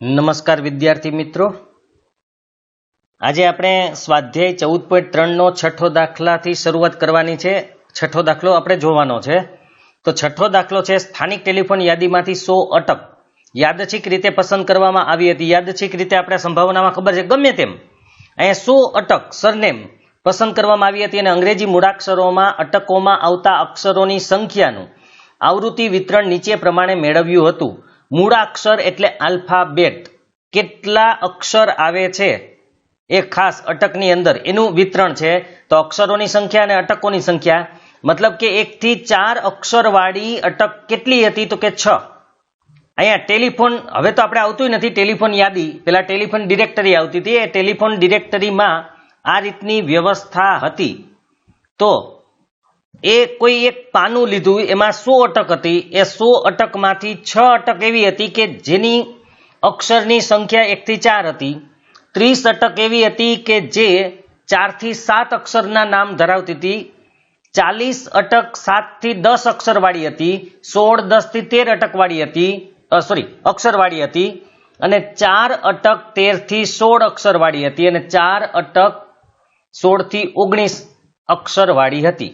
નમસ્કાર વિદ્યાર્થી મિત્રો, આજે આપણે સ્વાધ્યાય 14.3 નો છઠ્ઠો દાખલાથી શરૂઆત કરવાની છે. છઠ્ઠો દાખલો આપણે જોવાનો છે. તો છઠ્ઠો દાખલો છે, સ્થાનિક ટેલિફોન યાદીમાંથી 100 અટક યાદચ્છિક રીતે પસંદ કરવામાં આવી હતી. યાદચ્છિક રીતે આપણે સંભાવનામાં ખબર છે ગમે તેમ અહીંયા 100 અટક સરનેમ પસંદ કરવામાં આવી હતી અને અંગ્રેજી મૂળાક્ષરોમાં અટકોમાં આવતા અક્ષરોની સંખ્યાનું આવૃત્તિ વિતરણ નીચે પ્રમાણે મેળવ્યું હતું. મૂળાક્ષર એટલે આલ્ફાબેટ, કેટલા અક્ષર આવે છે એ ખાસ અટકની અંદર એનું વિતરણ છે. તો અક્ષરોની સંખ્યા અને અટકોની સંખ્યા, મતલબ કે 1 થી 4 અક્ષરવાળી અટક કેટલી હતી? તો કે 6. અહીંયા ટેલિફોન, હવે તો આપણે આવતું નથી ટેલિફોન યાદી, પેલા ટેલિફોન ડિરેક્ટરી આવતી હતી. એ ટેલિફોન ડિરેક્ટરીમાં આ રીતની વ્યવસ્થા હતી. તો એ કોઈ એક પાનું લીધું, એમાં 100 અટક હતી. એ 100 અટકમાંથી 6 અટક એવી હતી કે જેની અક્ષરની સંખ્યા 1 થી 4 હતી. 30 અટક એવી હતી કે જે 4 થી 7 અક્ષરના નામ ધરાવતી હતી. 40 અટક 7 થી 10 અક્ષરવાળી હતી. 16 10 થી 13 અટકવાળી હતી, અક્ષરવાળી હતી. અને 4 અટક 13 થી 16 અક્ષરવાળી હતી. અને 4 અટક 16 થી 19 અક્ષરવાળી હતી.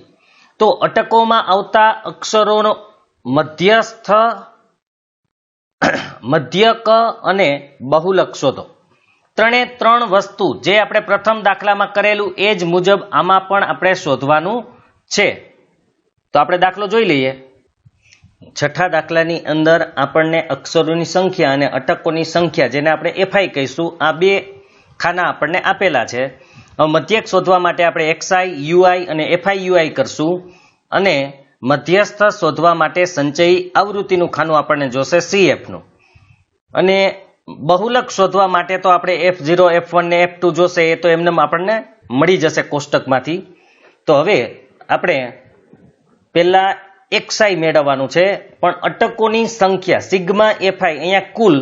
તો અટકોમાં આવતા અક્ષરોનો મધ્યસ્થ, મધ્યક અને બહુલક શોધો. 3 વસ્તુ જે આપણે પ્રથમ દાખલામાં કરેલું એ જ મુજબ આમાં પણ આપણે શોધવાનું છે. તો આપણે દાખલો જોઈ લઈએ. છઠ્ઠા દાખલાની અંદર આપણને અક્ષરોની સંખ્યા અને અટકોની સંખ્યા, જેને આપણે એફઆઈ કહીશું, આ બે ખાના આપણને આપેલા છે. હવે મધ્યક શોધવા માટે આપણે XI, UI અને FIUI કરશું અને મધ્યસ્થ શોધવા માટે સંચયી આવૃત્તિનું ખાનું આપણને જોશે CF નું. અને બહુલક શોધવા માટે તો આપણે F0, F1 ને F2 જોશે. એ તો એમને આપણને મળી જશે કોષ્ટકમાંથી. તો હવે આપણે પહેલા XI મેળવવાનું છે, પણ અટકોની સંખ્યા સિગ્મા FI અહીંયા કુલ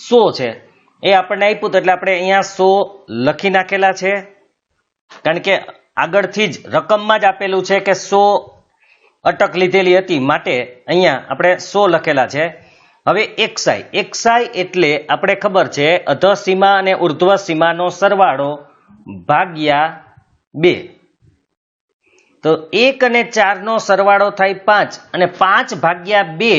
100 છે. એ આપણને આપ્યું તો એટલે આપણે અહીંયા 100 લખી નાખેલા છે, કારણ કે આગળથી જ રકમમાં જ આપેલું છે કે 100 અટક લીધેલી હતી, માટે અહીંયા આપણે 100 લખેલા છે. હવે XI એટલે આપણે ખબર છે અધઃ સીમા અને ઉર્ધ્વ સીમાનો સરવાળો ભાગ્યા 2. તો 1 અને 4 નો સરવાળો થાય 5 અને 5 ભાગ્યા 2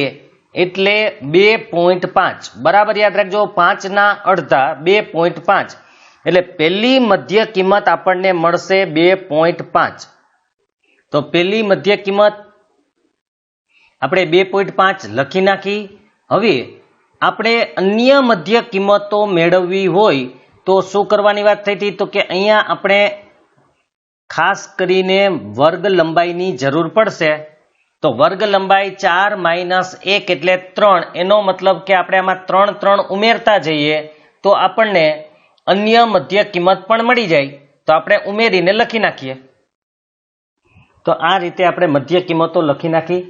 એટલે 2.5. બરાબર યાદ રાખજો, 5 ના અડધા 2.5 એટલે પહેલી મધ્ય કિંમત આપણને મળશે 2.5. તો પહેલી મધ્ય કિંમત આપણે 2.5 લખી નાખી. હવે આપણે અન્ય મધ્ય કિંમતો મેળવવી હોય તો શું કરવાની વાત થઈ હતી? તો કે અહીંયા આપણે ખાસ કરીને વર્ગ લંબાઈની જરૂર પડશે. તો વર્ગ લંબાઈ 4 - 1 એટલે 3. એનો મતલબ કે આપણે આમાં 3 ઉમેરતા જઈએ તો આપણને અન્ય મધ્ય કિંમત પણ મળી જાય. તો આપણે ઉમેરીને લખી નાખીએ. તો આ રીતે આપણે મધ્ય કિંમતો લખી નાખી.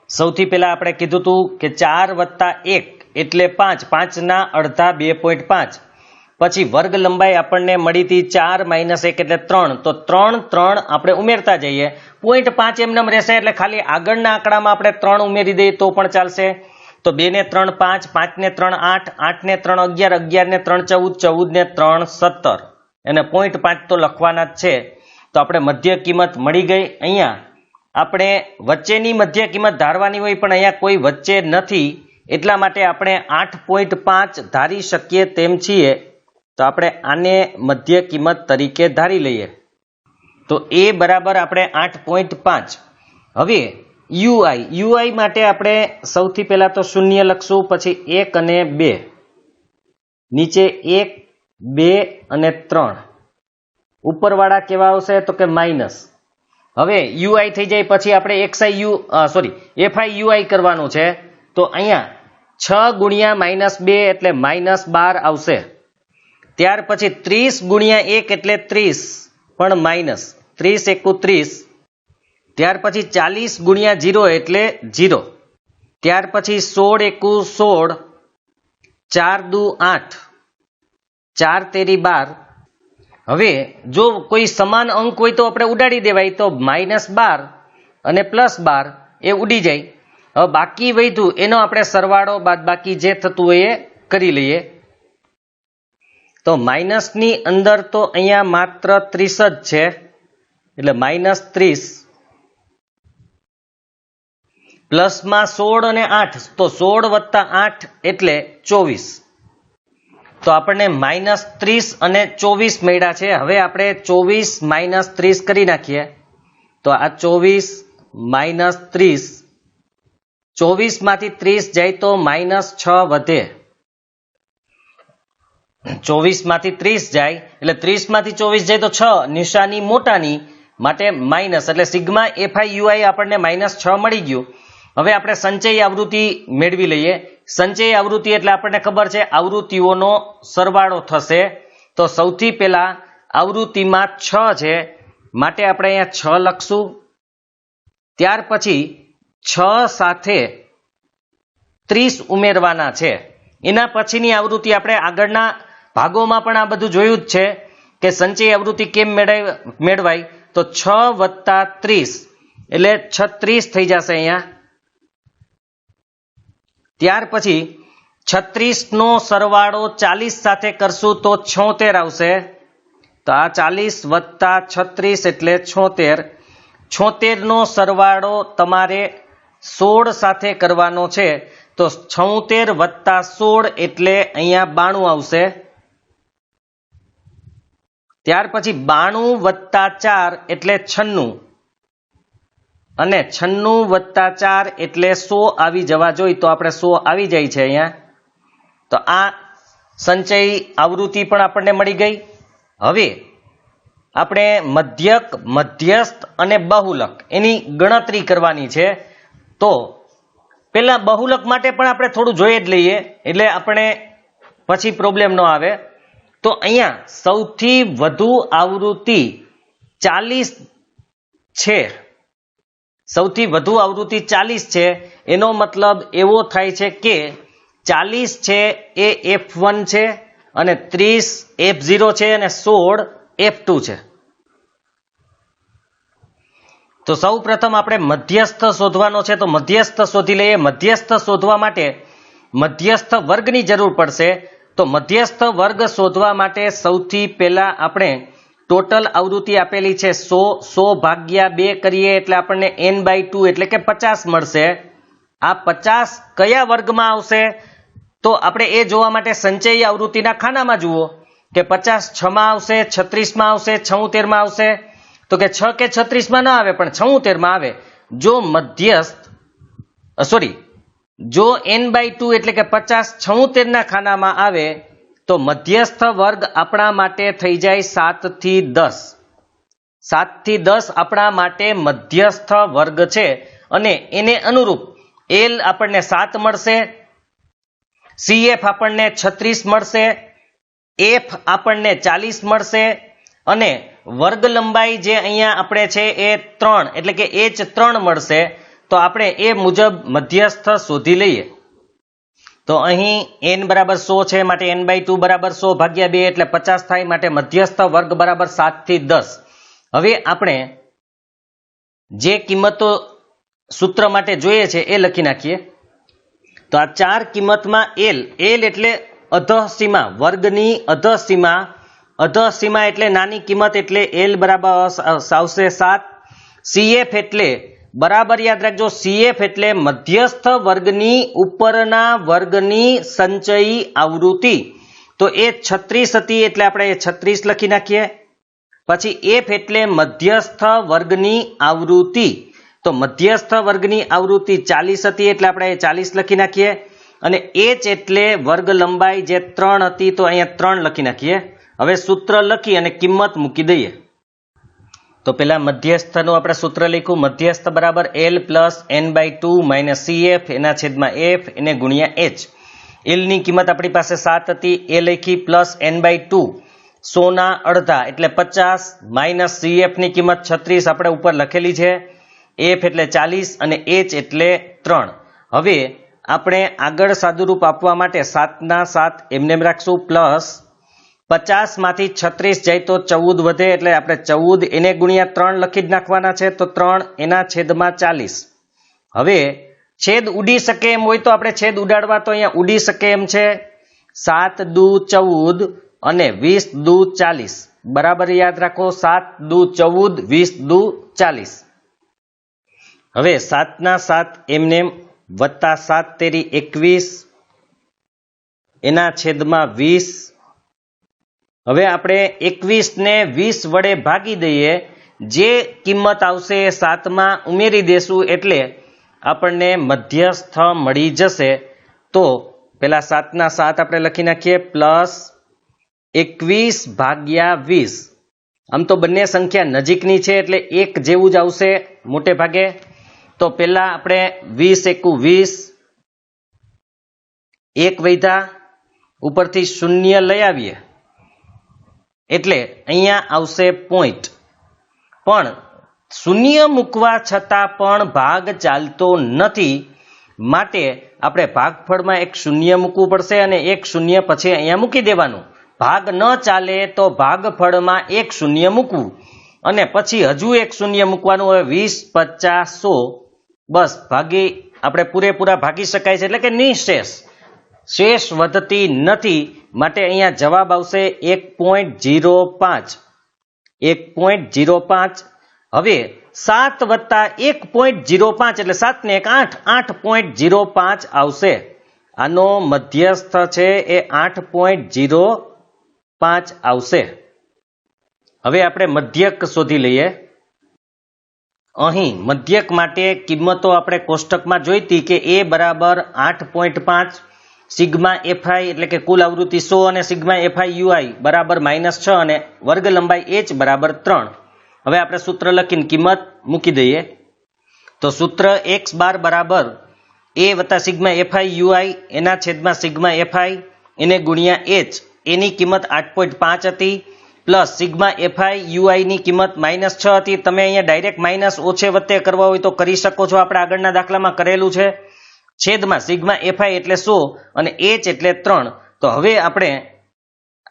સૌથી પહેલા આપણે કીધું હતું કે 4 + 1 એટલે 5, 5 ના અડધા 2.5. પછી વર્ગ લંબાઈ આપણને મળી હતી 4 - 1 એટલે 3. તો 3 આપણે ઉમેરતા જઈએ. 0.5 એમને રહેશે, એટલે ખાલી આગળના આંકડામાં આપણે 3 ઉમેરી દઈએ તો પણ ચાલશે. તો 2 ને 3 5, 5 ને 3 8, 8 ને 3 11, 11 ને 3 14, 14 ને 3 17. અને 0.5 તો લખવાના જ છે. તો આપણે મધ્ય કિંમત મળી ગઈ. અહીંયા આપણે વચ્ચેની મધ્ય કિંમત ધારવાની હોય, પણ અહીંયા કોઈ વચ્ચે નથી, એટલા માટે આપણે 8.5 ધારી શકીએ તેમ છીએ. તો આપણે આને મધ્ય કિંમત તરીકે ધારી લઈએ. તો એ બરાબર આપણે 8.5. હવે UI માટે આપણે સૌથી પહેલા તો 0 લખશું, પછી 1 અને 2, નીચે 1, 2 અને 3. ઉપરવાળા કેવા આવશે? તો કે માઇનસ. હવે UI થઈ જાય પછી આપણે FIUI કરવાનું છે. તો અહીંયા 6 × -2 એટલે -12 આવશે. ત્યાર પછી 30 × 1 એટલે 30 પણ માઇનસ, 30 × 31. ત્યાર પછી 40 × 0 એટલે 0. ત્યાર પછી 16 × 16, 4 × 2 8, 4 × 3 12. હવે જો કોઈ સમાન અંક હોય તો આપણે ઉડાડી દેવાય. તો -12 અને +12 એ ઉડી જાય. હવે બાકી વધ્યું એનો આપણે સરવાળો બાદબાકી જે થતું હોય એ કરી લઈએ. તો માઇનસની અંદર તો અહીંયા માત્ર 30 જ છે, એટલે -30 પ્લસમાં 16 અને 8, તો 16 વત્તા 8 એટલે 24. તો આપણને -30 અને 24 મળ્યા છે. હવે આપણે 24 - 30 કરી નાખીએ, તો આ 24 - 30, 24 માંથી 30 જાય તો -6 વધે. 24 માંથી 30 જાય એટલે 30 માંથી 24 જાય તો 6, નિશાની મોટાની માટે માઇનસ, એટલે સિગ્મા FIUI આપણને -6 મળી ગયું. હવે આપણે સંચય આવૃત્તિ મેળવી લઈએ. સંચય આવૃત્તિ એટલે આપણને ખબર છે આવૃત્તિઓનો સરવાળો થશે. તો સૌથી પહેલા આવૃત્તિમાં 6 છે, માટે આપણે અહીંયા 6 લખશું. ત્યાર પછી 6 સાથે 30 ઉમેરવાના છે. એના પછીની આવૃત્તિ આપણે આગળના ભાગોમાં પણ આ બધું જોયું જ છે કે સંચય આવૃત્તિ કેમ મેળવાય. તો 6 વત્તા 30 એટલે 36 થઈ જશે અહીંયા. ત્યાર પછી 36 નો સરવાળો 40 સાથે કરશું તો 76 આવશે. તો આ 40 વત્તા 36 એટલે 76. 76 નો સરવાળો તમારે 16 સાથે કરવાનો છે, તો 76 વત્તા 16 એટલે અહીંયા 92 આવશે. ત્યાર પછી 92 વત્તા 4 એટલે 96, અને 96 વત્તા 4 એટલે 100 આવી જવા જોઈએ. તો આપણે 100 આવી જાય છે અહીંયા. તો આ સંચય આવૃત્તિ પણ આપણને મળી ગઈ. હવે આપણે મધ્યક, મધ્યસ્થ અને બહુલક એની ગણતરી કરવાની છે. તો પેલા બહુલક માટે પણ આપણે થોડું જોઈ જ લઈએ, એટલે આપણે પછી પ્રોબ્લેમ ન આવે. તો અહીંયા સૌથી વધુ આવૃત્તિ 40 છે. સૌથી વધુ આવૃત્તિ 40 છે, એનો મતલબ એવો થાય છે કે 40 છે એ F1 છે, અને 30 F0 છે, અને 16 F2 છે. તો સૌ પ્રથમ આપણે મધ્યસ્થ શોધવાનો છે. તો મધ્યસ્થ શોધી લઈએ. મધ્યસ્થ શોધવા માટે મધ્યસ્થ વર્ગની જરૂર પડશે. તો મધ્યસ્થ વર્ગ શોધવા માટે સૌથી પહેલા આપણે ટોટલ આવૃત્તિ આપેલી છે 100, 100 ભાગ્યા 2 કરીએ એટલે આપણને n/2 એટલે કે 50 મળશે. આ 50 કયા વર્ગમાં આવશે? તો આપણે એ જોવા માટે સંચય આવૃત્તિના ખાનામાં જુઓ કે 50 6 માં આવશે, 36 માં આવશે, 76 માં આવશે. તો કે 6 કે 36 માં ના આવે, પણ 76 માં આવે. જો મધ્યસ્થ જો n/2 એટલે કે 50 76 ના ખાનામાં આવે તો મધ્યસ્થ વર્ગ આપણા માટે થઈ જાય 7 થી 10. 7 થી 10 આપણા માટે મધ્યસ્થ વર્ગ છે, અને એને અનુરૂપ L આપણને 7 મળશે, CF આપણને 36 મળશે, F આપણને 40 મળશે, અને વર્ગ લંબાઈ જે અહીંયા આપણે છે એ 3 એટલે કે H3 મળશે. તો આપણે એ મુજબ મધ્યસ્થ શોધી લઈએ. તો અહીં n બરાબર 100 છે, માટે n/2 બરાબર 100 ભાગ્યા 2 એટલે 50 થાય, માટે મધ્યસ્થ વર્ગ બરાબર 7 થી 10. હવે આપણે જે કિંમતો સૂત્ર માટે જોઈએ છે એ લખી નાખીએ. તો આ 4 કિંમતમાં L એટલે અધઃસીમા, વર્ગની અધઃસીમા. અધઃસીમા એટલે નાની કિંમત, એટલે L બરાબર આવશે 7. CF એટલે બરાબર યાદ રાખજો, CF એટલે મધ્યસ્થ વર્ગની ઉપરના વર્ગની સંચયી આવૃત્તિ. તો એ 36 હતી એટલે આપણે 36 લખી નાખીએ. પછી F એટલે મધ્યસ્થ વર્ગની આવૃત્તિ. તો મધ્યસ્થ વર્ગની આવૃત્તિ 40 હતી એટલે આપણે 40 લખી નાખીએ. અને H એટલે વર્ગ લંબાઈ જે 3 હતી, તો અહીંયા 3 લખી નાખીએ. હવે સૂત્ર લખી અને કિંમત મૂકી દઈએ. તો પેલા મધ્યસ્થનું આપણે સૂત્ર લખ્યું, મધ્યસ્થ બરાબર L પ્લસ n/2 - CF એના છેદમાં F એને ગુણ્યા H. L ની કિંમત આપણી પાસે 7 હતી, એ લખી, પ્લસ n/2 100 ના અડધા એટલે 50 માઇનસ CF ની કિંમત 36 આપણે ઉપર લખેલી છે, F એટલે 40 અને H એટલે 3. હવે આપણે આગળ સાદુરૂપ આપવા માટે 7 ના 7 એમને રાખશું, પ્લસ 50 માંથી 36 જાય તો 14 વધે એટલે આપણે 14 એને ગુણ્યા 3 લખી જ નાખવાના છે. તો 3 એના છેદમાં 40. હવે છેદ ઉડી શકે એમ હોય તો આપણે છેદ ઉડાડવા તો અહીંયા ઉડી શકે એમ છે. 7 દુ 14, અને 20 દુ 40 બરાબર યાદ રાખો 7 દુ 14 20 દુ 40. હવે 7 ના 7 એમને વત્તા 7 તેરી 21 એના છેદમાં 20. હવે આપણે 21 ને 20 વડે ભાગી દઈએ, જે કિંમત આવશે એ 7 માં ઉમેરી દેશું એટલે આપણને મધ્યસ્થ મળી જશે. તો પેલા 7 ના 7 આપણે લખી નાખીએ પ્લસ 21 ભાગ્યા 20. આમ તો બંને સંખ્યા નજીકની છે એટલે એક જેવું જ આવશે મોટે ભાગે. તો પેલા આપણે 20 એકુ 20, એક વૈધા ઉપરથી શૂન્ય લઈ આવીએ એટલે અહીંયા આવશે પોઈન્ટ. પણ શૂન્ય મૂકવા છતાં પણ ભાગ ચાલતો નથી, માટે આપણે ભાગફળમાં એક શૂન્ય મૂકવું પડશે અને એક શૂન્ય પછી અહીંયા મૂકી દેવાનું. ભાગ ન ચાલે તો ભાગફળમાં એક શૂન્ય મૂકવું અને પછી હજુ એક શૂન્ય મૂકવાનું. હવે 20 50 100 બસ ભાગી આપણે પૂરેપૂરા ભાગી શકાય છે એટલે કે નિશેષ, શેષ વધતી નથી, માટે અહીંયા જવાબ આવશે 1.05. 1.05. હવે 7 વત્તા 1.05 એટલે 7 ને 1 8, 8.05 આવશે. આનો મધ્યસ્થ છે એ 8.05 આવશે. હવે આપણે મધ્યક શોધી લઈએ. અહીં મધ્યક માટે કિંમતો આપણે કોષ્ટકમાં જોઈતી કે a બરાબર 8.5, સિગ્મા fi એટલે કે કુલ આવૃત્તિ 100 અને સિગ્મા fi ui બરાબર -6 અને વર્ગ લંબાઈ h બરાબર 3. હવે આપણે સૂત્ર લખીને કિંમત મૂકી દઈએ. તો સૂત્ર x બાર બરાબર a વત્તા સિગ્મા fi ui એના છેદમાં સિગ્મા fi એને ગુણ્યા h, એની કિંમત 8.5 હતી, પ્લસ સિગ્મા fi ui ની કિંમત -6 હતી. તમે અહીંયા ડાયરેક્ટ માઇનસ ઓછે વત્તે કરવા હોય તો કરી શકો છો, આપણે આગળના દાખલામાં કરેલું છે. છેદમાં સિગ્મા fi એટલે 100 અને h એટલે 3. તો હવે આપણે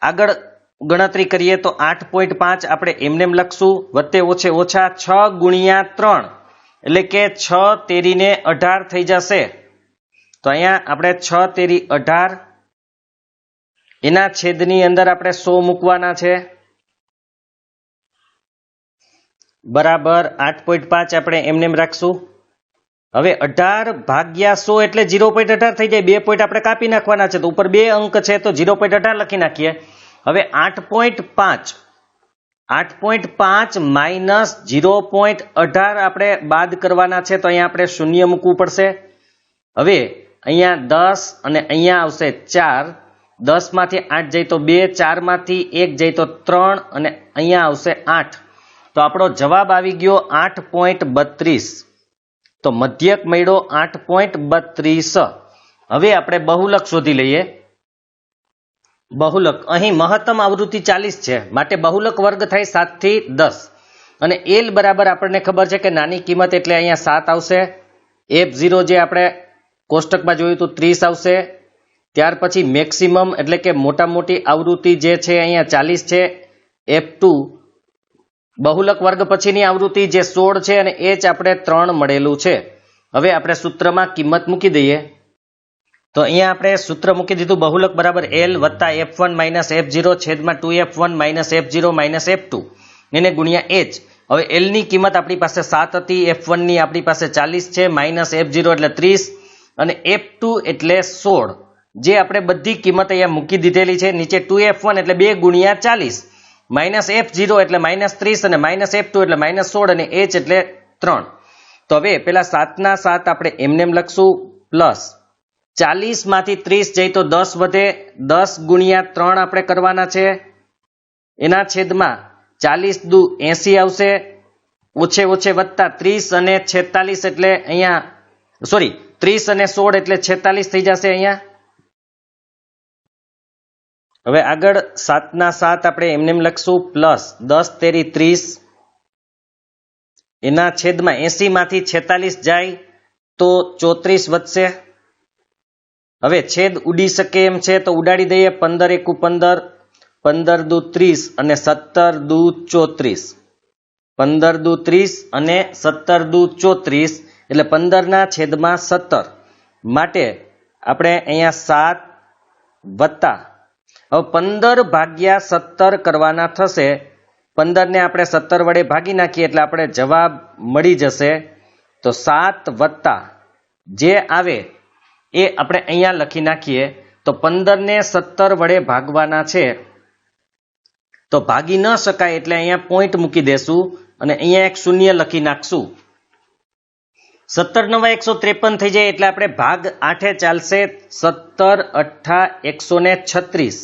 આગળ ગણતરી કરીએ તો 8.5 આપણે એમનેમ લખશું, વત્તે ઓછે ઓછા 6 ગુણ્યા 3 એટલે કે 6 તેરીને 18 થઈ જશે. તો અહીંયા આપણે 6 તેરી 18 એના છેદની અંદર આપણે 100 મૂકવાના છે બરાબર 8.5 આપણે એમનેમ રાખશું. હવે 18 ભાગ્યા 100 એટલે 0.18 થઈ જાય. 2 પોઈન્ટ આપણે કાપી નાખવાના છે તો ઉપર 2 અંક છે તો 0.18 લખી નાખીએ. હવે 8.5 માઇનસ 0.18 આપણે બાદ કરવાના છે તો અહીંયા આપણે શૂન્ય મૂકવું પડશે. હવે અહીંયા 10 અને અહીંયા આવશે 4. 10 માંથી 8 જાય તો 2, 4 માંથી 1 જાય તો 3 અને અહીંયા આવશે 8. તો આપણો જવાબ આવી ગયો 8.32. તો મધ્યક મળ્યો 8.32. હવે આપણે બહુલક શોધી લઈએ. બહુલક અહીં મહત્તમ આવૃત્તિ 40 છે, માટે બહુલક વર્ગ થાય 7 થી 10 અને L બરાબર આપણને ખબર છે કે નાની કિંમત એટલે અહીંયા 7 આવશે. F0 જે આપણે કોષ્ટકમાં જોયું તો 30 આવશે. ત્યાર પછી મેક્સિમમ એટલે કે મોટા મોટી આવૃત્તિ જે છે અહીંયા 40 છે. F2 બહુલક વર્ગ પછીની આવૃત્તિ જે 16 છે અને h આપણે 3 મળેલું છે. હવે આપણે સૂત્રમાં કિંમત મૂકી દઈએ. તો અહીંયા આપણે સૂત્ર મૂકી દીધું, બહુલક બરાબર L વત્તા F1 માઇનસ F0 છેદમાં 2F1 minus F0 minus F2 એને ગુણ્યા h. હવે L ની કિંમત આપણી પાસે 7 હતી, F1 ની આપણી પાસે 40 છે, માઇનસ F0 એટલે 30 અને F2 એટલે 16, જે આપણે બધી કિંમત અહીંયા મૂકી દીધેલી છે. નીચે 2F1 એટલે 2 ગુણ્યા 40, માઇનસ F0 એટલે માઇનસ 30 અને માઇનસ F2 એટલે માઇનસ 16 અને h એટલે 3. તો હવે પેલા 7 ના 7 આપણે એમનેમ લખશું, પ્લસ 40 માંથી 30 જાય તો 10 વધે, 10 ગુણ્યા 3 આપણે કરવાના છે. એના છેદમાં 40 દુ 80 આવશે, ઓછે ઓછે વત્તા 30 અને 46 એટલે અહીંયા 30 અને 16 એટલે 46 થઈ જશે અહીંયા. હવે આગળ 7 ના 7 આપણે એમનેમ લખશું, પ્લસ 10 તેરી 30 એના છેદમાં 80 માંથી 46 જાય તો 34 વધશે. હવે છેદ ઉડી શકે એમ છે તો ઉડાડી દઈએ. 15 એકુ 15, 15 દુ 30 અને 17 દુ 34. 15 દુ 30 અને 17 દુ 34 એટલે 15 ના છેદમાં 17. માટે આપણે અહીંયા 7 વત્તા હવે 15 ભાગ્યા 17 કરવાના થશે. 15 ને આપણે 17 વડે ભાગી નાખીએ એટલે આપણે જવાબ મળી જશે. તો 7 વત્તા જે આવે એ આપણે અહીંયા લખી નાખીએ. તો 15 ને 17 વડે ભાગવાના છે તો ભાગી ન શકાય એટલે અહીંયા પોઈન્ટ મૂકી દેશું અને અહીંયા એક શૂન્ય લખી નાખશું. 17 નવા 153 થઈ જાય એટલે આપણે ભાગ 8 ચાલશે. 17 8 136.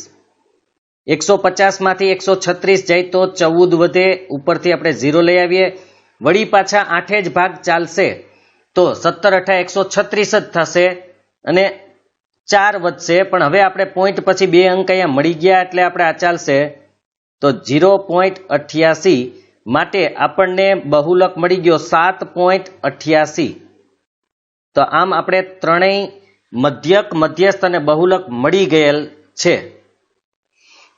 150 માંથી 136 જાય તો 14 વધે, ઉપરથી આપણે 0 લઈ આવીએ. વળી પાછા 8 જ ભાગ ચાલશે તો 17 8 136 જ થશે અને 4 વધશે. પણ હવે આપણે પોઈન્ટ પછી 2 અંક અહીંયા મળી ગયા એટલે આપણે આ ચાલશે. તો 0.88 માટે આપણને બહુલક મળી ગયો 7.88. તો આમ આપણે ત્રણેય મધ્યક, મધ્યસ્થ અને બહુલક મળી ગયેલ છે.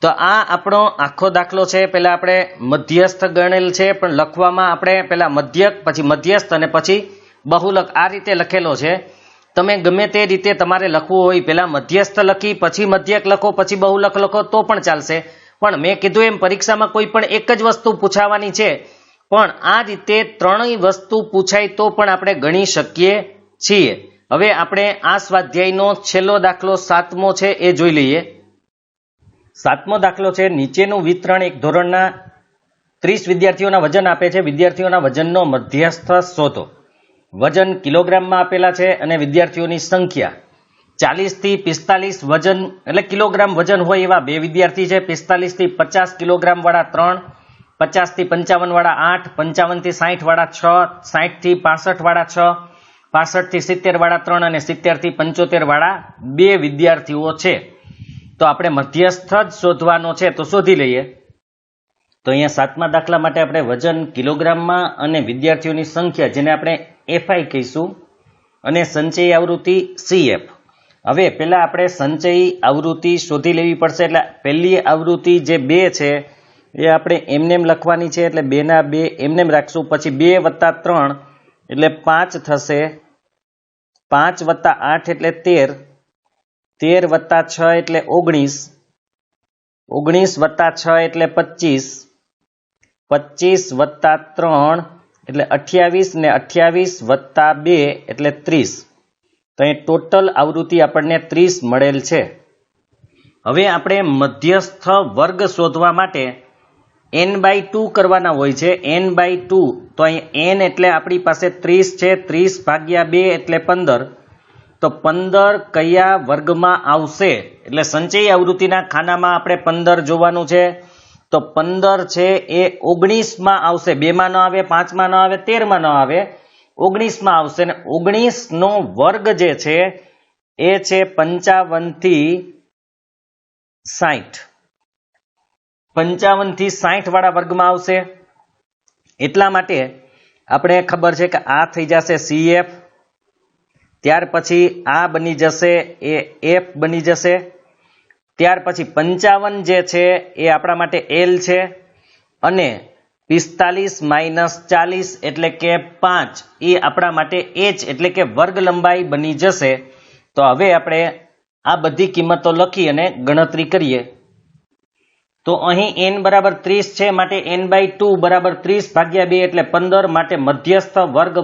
તો આ આપણો આખો દાખલો છે. પહેલા આપણે મધ્યસ્થ ગણેલ છે પણ લખવામાં આપણે પહેલા મધ્યક, પછી મધ્યસ્થ અને પછી બહુલક આ રીતે લખેલો છે. તમે ગમે તે રીતે તમારે લખવું હોય, પહેલા મધ્યસ્થ લખી પછી મધ્યક લખો પછી બહુલક લખો તો પણ ચાલશે. પણ મેં કીધું એમ પરીક્ષામાં કોઈ પણ એક જ વસ્તુ પૂછાવાની છે, પણ આ રીતે ત્રણેય વસ્તુ પૂછાય તો પણ આપણે ગણી શકીએ છીએ. હવે આપણે આ સ્વાધ્યાયનો છેલ્લો દાખલો 7મો છે એ જોઈ લઈએ. 7મો દાખલો છે, નીચેનું વિતરણ એક ધોરણના 30 વિદ્યાર્થીઓના વજન આપે છે. વિદ્યાર્થીઓના વજનનો મધ્યસ્થ શોધો. વજન કિલોગ્રામમાં આપેલા છે અને વિદ્યાર્થીઓની સંખ્યા 40 થી 45 વજન એટલે કિલોગ્રામ વજન હોય એવા 2 વિદ્યાર્થી છે. 45 થી 50 કિલોગ્રામ વાળા 3, 50 થી 55 વાળા 8, 55 થી 60 વાળા 6, 60 થી 65 વાળા 6, 65 થી 70 વાળા 3 અને 70 થી 75 વાળા 2 વિદ્યાર્થીઓ છે. તો આપણે મધ્યસ્થ જ શોધવાનો છે તો શોધી લઈએ. તો અહીંયા 7મા દાખલા માટે આપણે વજન કિલોગ્રામમાં અને વિદ્યાર્થીઓની સંખ્યા જેને આપણે FI કહીશું અને સંચયી આવૃત્તિ CF. હવે પહેલા આપણે સંચયી આવૃત્તિ શોધી લેવી પડશે. એટલે પહેલી આવૃત્તિ જે 2 છે એ આપણે એમનેમ લખવાની છે એટલે 2 ના 2 એમનેમ રાખશું. પછી 2 વત્તા 3 એટલે 5 થશે. 5 વત્તા 8 એટલે 13, 13 વત્તા 6 એટલે 19, 19 વત્તા 6 એટલે 25, 25 વત્તા 3 એટલે 28 ને 28 વત્તા 2 એટલે 30. તો અહીં ટોટલ આવૃત્તિ આપણને 30 મળેલ છે. હવે આપણે મધ્યસ્થ વર્ગ શોધવા માટે n/2 કરવાના હોય છે. n/2 તો અહીં n એટલે આપણી પાસે 30 છે. 30 ભાગ્યા 2 એટલે 15. તો 15 કયા વર્ગમાં આવશે? એટલે સંચયી આવૃત્તિના ખાનામાં આપણે 15 જોવાનું છે. તો 15 છે એ 19માં આવશે. 2માં ન આવે, 5માં ન આવે, 13માં ન આવે, 19માં આવશે. ને 19 નો વર્ગ જે છે એ છે 55 થી 60. 55 થી 60 વાળા વર્ગમાં આવશે. એટલા માટે આપણે ખબર છે કે આ થઈ જશે CF, ત્યાર પછી આ બની જશે એ F બની જશે. ત્યાર પછી 55 જે છે એ આપણા માટે L છે અને 45 - 40 એટલે કે 5 એ આપણા માટે H એટલે કે વર્ગ લંબાઈ બની જશે. તો હવે આપણે આ બધી કિંમતો લખી અને ગણતરી કરીએ. તો અહીં n બરાબર 30 છે માટે n/2 બરાબર 30 ભાગ્યા 2 એટલે 15 માટે મધ્યસ્થ વર્ગ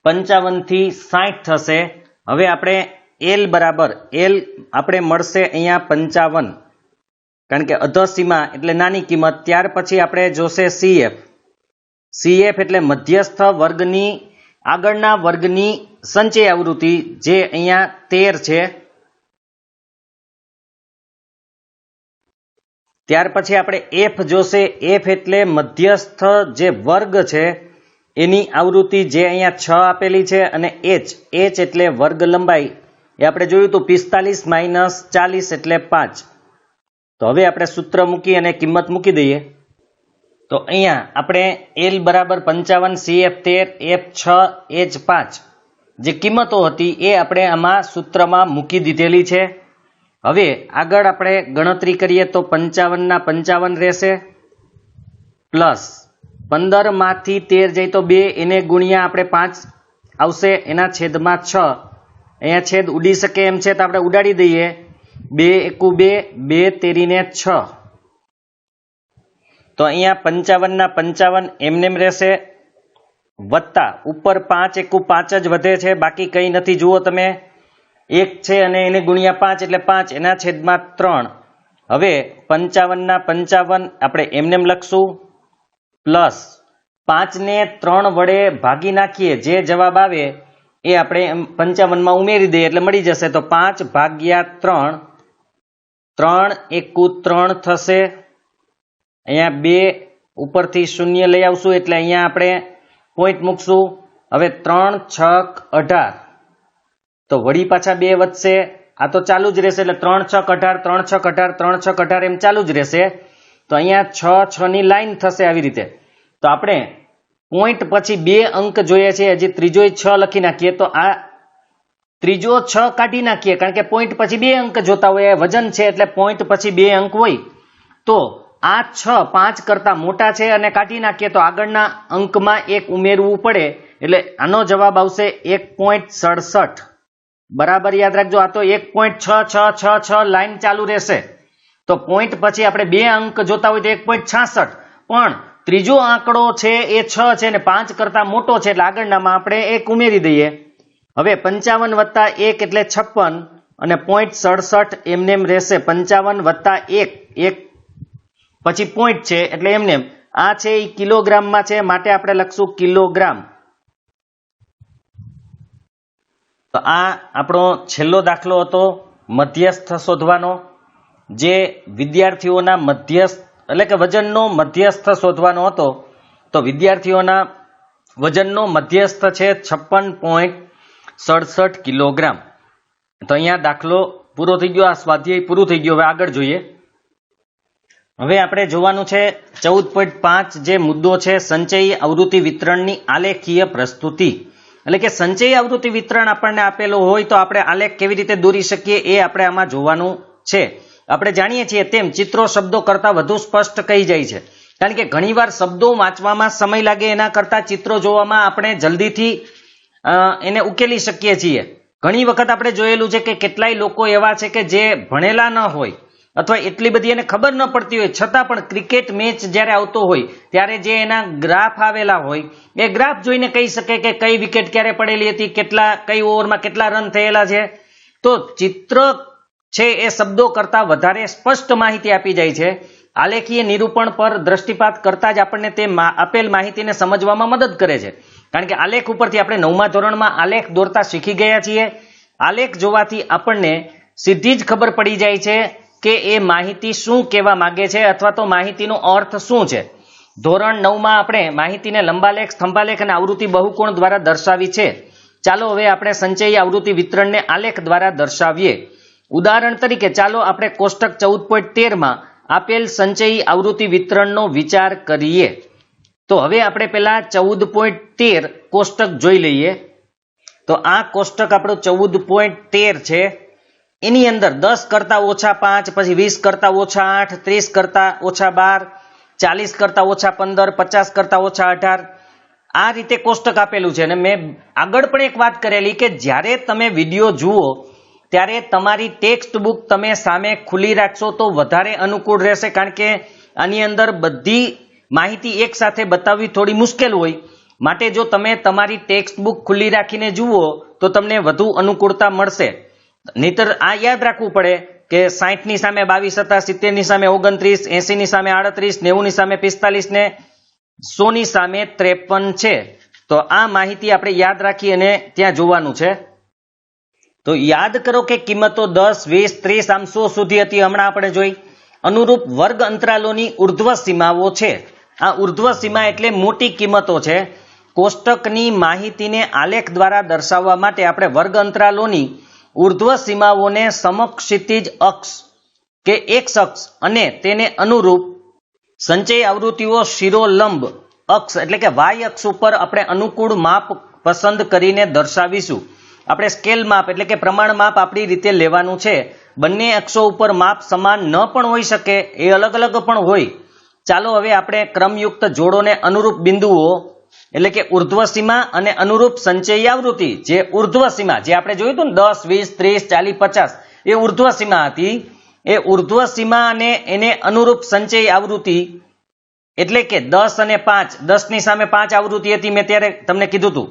55 થી 60 થશે. હવે આપણે L બરાબર L આપણે મળશે અહીંયા 55 કારણ કે અધસીમા એટલે નાની કિંમત. ત્યાર પછી આપણે જોશે CF. CF એટલે મધ્યસ્થ વર્ગની આગળના વર્ગની સંચય આવૃત્તિ જે અહીંયા 13 છે. ત્યાર પછી આપણે F જોશે. F એટલે મધ્યસ્થ જે વર્ગ છે એની આવૃત્તિ જે અહીંયા 6 આપેલી છે અને H એટલે વર્ગ લંબાઈ એ આપણે જોયું હતું 45 - 40 એટલે 5. તો હવે આપણે સૂત્ર મૂકી અને કિંમત મૂકી દઈએ. તો અહીંયા આપણે L બરાબર 55, CF 13, F 6, H 5 જે કિંમતો હતી એ આપણે આમાં સૂત્રમાં મૂકી દીધેલી છે. હવે આગળ આપણે ગણતરી કરીએ તો 55 ના 55 રહેશે પ્લસ 15 માંથી 13 જાય તો 2 એને ગુણ્યા આપણે 5 આવશે એના છેદમાં 6. અહીંયા છેદ ઉડી શકે એમ છે તો આપણે ઉડાડી દઈએ. 2 એકુ 2, 2 તેરીને 6, તો અહીંયા 55 ના 55 એમનેમ રહેશે, વત્તા ઉપર 5 એકુ 5 જ વધે છે, બાકી કંઈ નથી. જુઓ તમે 1 છે અને એને ગુણ્યા 5 એટલે 5, એના છેદમાં 3. હવે 55 ના 55 આપણે એમનેમ લખશું, પ્લસ 5 ને 3 વડે ભાગી નાખીએ, જે જવાબ આવે એ આપણે 55 માં ઉમેરી દઈએ એટલે મળી જશે. તો 5 ભાગ્યા 3, 3 એકુ 3 થશે. અહીંયા 2 ઉપરથી 0 લઈ આવશું એટલે અહીંયા આપણે પોઈન્ટ મૂકશું. હવે 3 6 18, તો વળી પાછા 2 વધશે. આ તો ચાલુ જ રહેશે એટલે 3 6 18, 3 6 18, 3 6 18 એમ ચાલુ જ રહેશે. તો અહીંયા 6 6 ની લાઈન થશે આવી રીતે. તો આપણે પોઈન્ટ પછી 2 અંક જોઈએ છે, હજી ત્રીજો 6 લખી નાખીએ, તો આ ત્રીજો 6 કાઢી નાખીએ, કારણ કે પોઈન્ટ પછી 2 અંક જોતા હોય, વજન છે એટલે પોઈન્ટ પછી 2 અંક હોય. તો આ 6 5 કરતા મોટા છે અને કાઢી નાખીએ તો આગળના અંકમાં 1 ઉમેરવું પડે, એટલે આનો જવાબ આવશે 1.67. બરાબર યાદ રાખજો, આ તો 1.6666 લાઈન ચાલુ રહેશે. તો પોઈન્ટ પછી આપણે 2 અંક જોતા હોય તો 1.66, પણ ત્રીજો આંકડો છે એ 6 છે અને 5 કરતા મોટો છે એટલે આગળનામાં આપણે 1 ઉમેરી દઈએ. હવે 55 વત્તા 1 એટલે 56 અને 0.67 એમનેમ રહેશે. 55 વત્તા 1 પછી પોઈન્ટ છે એટલે એમનેમ. આ છે એ કિલોગ્રામમાં છે, માટે આપણે લખશું કિલોગ્રામ. તો આ આપણો છેલ્લો દાખલો હતો મધ્યસ્થ શોધવાનો, જે વિદ્યાર્થીઓના મધ્યસ્થ એટલે કે વજનનો મધ્યસ્થ શોધવાનો હતો. તો વિદ્યાર્થીઓના વજનનો મધ્યસ્થ છે 56.67 કિલોગ્રામ. તો અહીંયા દાખલો પૂરો થઈ ગયો, આ સ્વાધ્યાય પૂરું થઈ ગયું. હવે આગળ જોઈએ. હવે આપણે જોવાનું છે 14.5, જે મુદ્દો છે સંચયી આવૃત્તિ વિતરણની આલેખીય પ્રસ્તુતિ. એટલે કે સંચયી આવૃત્તિ વિતરણ આપણને આપેલો હોય તો આપણે આલેખ કેવી રીતે દોરી શકીએ એ આપણે આમાં જોવાનું છે. આપણે જાણીએ છીએ તેમ ચિત્રો શબ્દો કરતા વધુ સ્પષ્ટ કહી જાય છે, કારણ કે ઘણીવાર શબ્દો વાંચવામાં સમય લાગે, એના કરતા ચિત્રો જોવામાં આપણે જલ્દીથી એને ઉકેલી શકીએ છીએ. ઘણી વખત આપણે જોયેલું છે કે કેટલાય લોકો એવા છે કે જે ભણેલા ન હોય અથવા એટલી બધી એને ખબર ન પડતી હોય, છતાં પણ ક્રિકેટ મેચ જ્યારે આવતો હોય ત્યારે જે એના ગ્રાફ આવેલા હોય એ ગ્રાફ જોઈને કહી શકે કે કઈ વિકેટ ક્યારે પડેલી હતી, કઈ ઓવરમાં કેટલા રન થયેલા છે. તો ચિત્ર છે એ શબ્દો કરતા વધારે સ્પષ્ટ માહિતી આપી જાય છે. આલેખીય નિરૂપણ પર દ્રષ્ટિપાત કરતા જ આપણને તે આપેલ માહિતીને સમજવામાં મદદ કરે છે, કારણ કે આલેખ ઉપરથી આપણે 9મા ધોરણમાં આલેખ દોરતા શીખી ગયા છીએ. આલેખ જોવાથી આપણને સીધી જ ખબર પડી જાય છે કે એ માહિતી શું કહેવા માંગે છે અથવા તો માહિતીનો અર્થ શું છે. ધોરણ 9માં આપણે માહિતીને લંબાલેખ, સ્તંભાલેખ અને આવૃત્તિ બહુકોણ દ્વારા દર્શાવી છે. ચાલો હવે આપણે સંચયી આવૃત્તિ વિતરણને આલેખ દ્વારા દર્શાવીએ. ઉદાહરણ તરીકે ચાલો આપણે કોષ્ટક 14.13માં આપેલ સંચયી આવૃત્તિ વિતરણનો વિચાર કરીએ. તો હવે આપણે પેલા 14.13 કોષ્ટક જોઈ લઈએ. તો આ કોષ્ટક આપણું 14.13 છે. એની અંદર 10 કરતા ઓછા 5, પછી 20 કરતા ઓછા 8, 30 કરતા ઓછા 12, 40 કરતા ઓછા 15, 50 કરતા ઓછા 18, આ રીતે કોષ્ટક આપેલું છે. અને મેં આગળ પણ એક વાત કરેલી કે જ્યારે તમે વિડીયો જુઓ ત્યારે તમારી ટેક્સ્ટ બુક તમે સામે ખુલ્લી રાખશો તો વધારે અનુકૂળ રહેશે, કારણ કે આની અંદર બધી માહિતી એક સાથે બતાવવી થોડી મુશ્કેલ હોય. માટે જો તમે તમારી ટેક્સ્ટ બુક ખુલ્લી રાખીને જુઓ તો તમને વધુ અનુકૂળતા મળશે. નહીતર આ યાદ રાખવું પડે કે 60 ની સામે 22 હતા, 70 ની સામે 29, 80 ની સામે 38, 90 ની સામે 45 ને 100 ની સામે 53 છે. તો આ માહિતી આપણે યાદ રાખી અને ત્યાં જોવાનું છે. તો યાદ કરો કે કિંમતો 10, 20, 30 આમ 100 સુધી હતી, હમણાં આપણે જોઈ. અનુરૂપ વર્ગ અંતરાલોની ઉર્ધ્વ સીમાઓ છે. આ ઉર્ધ્વ સીમા એટલે મોટી કિંમતો છે. કોષ્ટકની માહિતીને આલેખ દ્વારા દર્શાવવા માટે આપણે વર્ગ અંતરાલોની ઉર્ધ્વ સીમાઓને સમક્ષિતિજ અક્ષ કે એક્સ અક્ષ અને તેને અનુરૂપ સંચય આવૃત્તિઓ શિરોલંબ અક્ષ એટલે કે વાય અક્ષ ઉપર આપણે અનુકૂળ માપ પસંદ કરીને દર્શાવીશું. આપણે સ્કેલ માપ એટલે કે પ્રમાણ માપ આપણી રીતે લેવાનું છે. બંને અક્ષો ઉપર માપ સમાન ન પણ હોઈ શકે, એ અલગ અલગ પણ હોય. ચાલો હવે આપણે ક્રમયુક્ત જોડોને અનુરૂપ બિંદુઓ એટલે કે ઉર્ધ્વ સીમા અને અનુરૂપ સંચયી આવૃત્તિ, જે ઉર્ધ્વ સીમા જે આપણે જોયું હતું ને 10, 20, 30, 40, 50 એ ઉર્ધ્વ સીમા હતી. એ ઉર્ધ્વ સીમા અને એને અનુરૂપ સંચયી આવૃત્તિ એટલે કે 10 અને 5, 10 ની સામે 5 આવૃત્તિ હતી. મેં ત્યારે તમને કીધું હતું,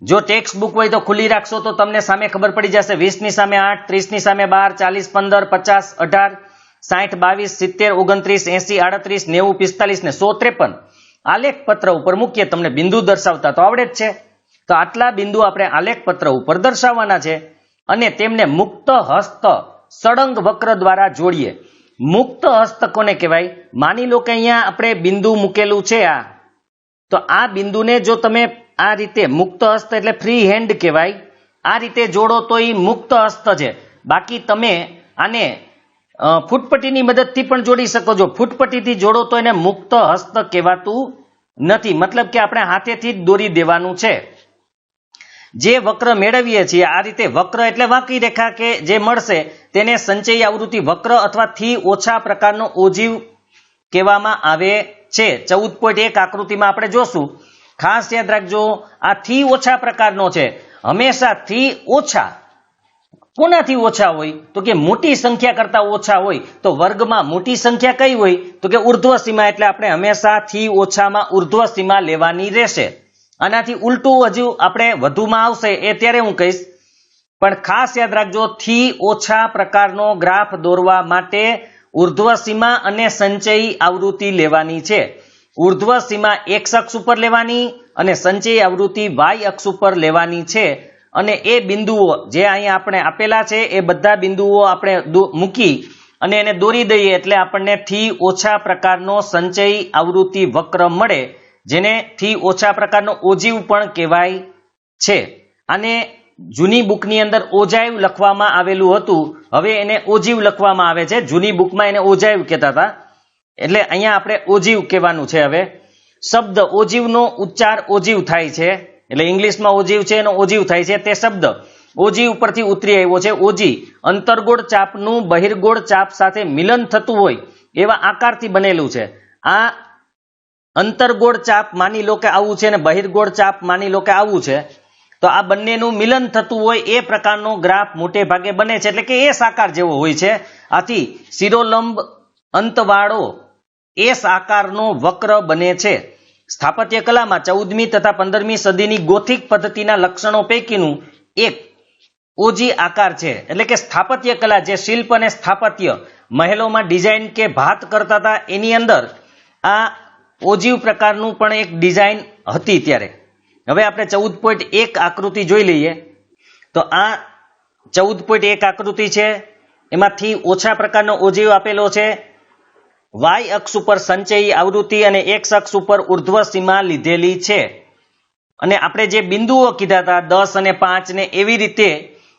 જો ટેક્સ્ટ બુક હોય તો ખુલ્લી રાખશો તો તમને સામે ખબર પડી જશે. 20 ની સામે 8, 30 ની સામે 12, 40, 15, 50, 18, 60, 22, 70, 29, 80, 38, 90, 45 ને 153 આલેખ પત્ર ઉપર મૂકીએ. તમને બિંદુ દર્શાવતા તો આવડે જ છે. તો આટલા બિંદુ આપણે આલેખ પત્ર ઉપર દર્શાવવાના છે અને તેમને મુક્ત હસ્ત સળંગ વક્ર દ્વારા જોડીએ. મુક્ત હસ્ત કોને કહેવાય? માની લો કે અહીંયા આપણે બિંદુ મૂકેલું છે આ, તો આ બિંદુને જો તમે આ રીતે મુક્ત હસ્ત એટલે ફ્રી હેન્ડ કહેવાય, આ રીતે જોડો તો એ મુક્ત હસ્ત છે. બાકી તમે આને ફૂટપટ્ટીની મદદથી પણ જોડી શકો છો. ફૂટપટ્ટીથી જોડો તો એને મુક્ત હસ્ત કહેવાતું નથી. મતલબ કે આપણે હાથેથી જ દોરી દેવાનું છે. જે વક્ર મેળવીએ છીએ આ રીતે, વક્ર એટલે વાંકી રેખા કે જે મળશે તેને સંચયી આવૃત્તિ વક્ર અથવા થી ઓછા પ્રકારનો ઓજીવ કહેવામાં આવે છે. 14.1 આકૃતિમાં આપણે જોશું. ખાસ યાદ રાખજો, આ થી ઓછા પ્રકારનો છે. હંમેશા થી ઓછા કોનાથી ઓછા હોય? તો કે મોટી સંખ્યા કરતા ઓછા હોય. તો વર્ગમાં મોટી સંખ્યા કઈ હોય? તો કે ઉર્ધ્વ સીમા. એટલે આપણે હંમેશા થી ઓછામાં ઉર્ધ્વ સીમા લેવાની રહેશે. આનાથી ઉલટું હજુ આપણે વધુમાં આવશે એ ત્યારે હું કહીશ, પણ ખાસ યાદ રાખજો, થી ઓછા પ્રકારનો ગ્રાફ દોરવા માટે ઉર્ધ્વ સીમા અને સંચયી આવૃત્તિ લેવાની છે. ઉર્ધ્વ સીમા એક્સ અક્ષ ઉપર લેવાની અને સંચયી આવૃત્તિ વાય અક્ષ ઉપર લેવાની છે. અને એ બિંદુઓ જે અહીંયા આપણે આપેલા છે એ બધા બિંદુઓ આપણે મૂકી અને એને દોરી દઈએ એટલે આપણને થી ઓછા પ્રકારનો સંચયી આવૃત્તિ વક્ર મળે, જેને થી ઓછા પ્રકારનો ઓજીવ પણ કહેવાય છે. આને જૂની બુકની અંદર ઓજાઇવ લખવામાં આવેલું હતું, હવે એને ઓજીવ લખવામાં આવે છે. જૂની બુકમાં એને ઓજાઇવ કહેતા હતા, એટલે અહીંયા આપણે ઓજીવ કહેવાનું છે. હવે શબ્દ ઓજીવનો ઉચ્ચાર ઓજીવ થાય છે, એટલે ઇંગ્લિશમાં ઓજીવ છે એનો ઓજીવ થાય છે. તે શબ્દ ઓજી ઉપરથી ઉતરી આવ્યો છે. ઓજી અંતર્ગોળ ચાપનું બહિર્ગોળ ચાપ સાથે મિલન થતું હોય એવા આકારથી બનેલું છે. આ અંતર્ગોળ ચાપ માની લો કે આવું છે અને બહિર્ગોળ ચાપ માની લો કે આવું છે, તો આ બંનેનું મિલન થતું હોય એ પ્રકારનો ગ્રાફ મોટે ભાગે બને છે. એટલે કે એસ આકાર જેવો હોય છે. આથી શિરોલંબ અંતવાળો એસ આકારનો વક્ર બને છે. સ્થાપત્ય કલામાં 14મી તથા 15મી સદીની ગોથિક પદ્ધતિના લક્ષણો પૈકીનું એક ઓજી આકાર છે. એટલે કે સ્થાપત્ય કલા, જે શિલ્પ અને સ્થાપત્ય મહેલોમાં ડિઝાઇન કે ભાત કરતા હતા એની અંદર આ ઓજીવ પ્રકારનું પણ એક ડિઝાઇન હતી ત્યારે. હવે આપણે 14.1 આકૃતિ જોઈ લઈએ. તો આ 14.1 આકૃતિ છે, એમાંથી ઓછા પ્રકારનો ઓજીવ આપેલો છે. વાય અક્ષ ઉપર સંચયી આવૃત્તિ અને એક્સ અક્ષ ઉપર ઉર્ધ્વ સીમા લીધેલી છે. અને આપણે જે બિંદુઓ કીધા હતા 10 અને 5 ને, એવી રીતે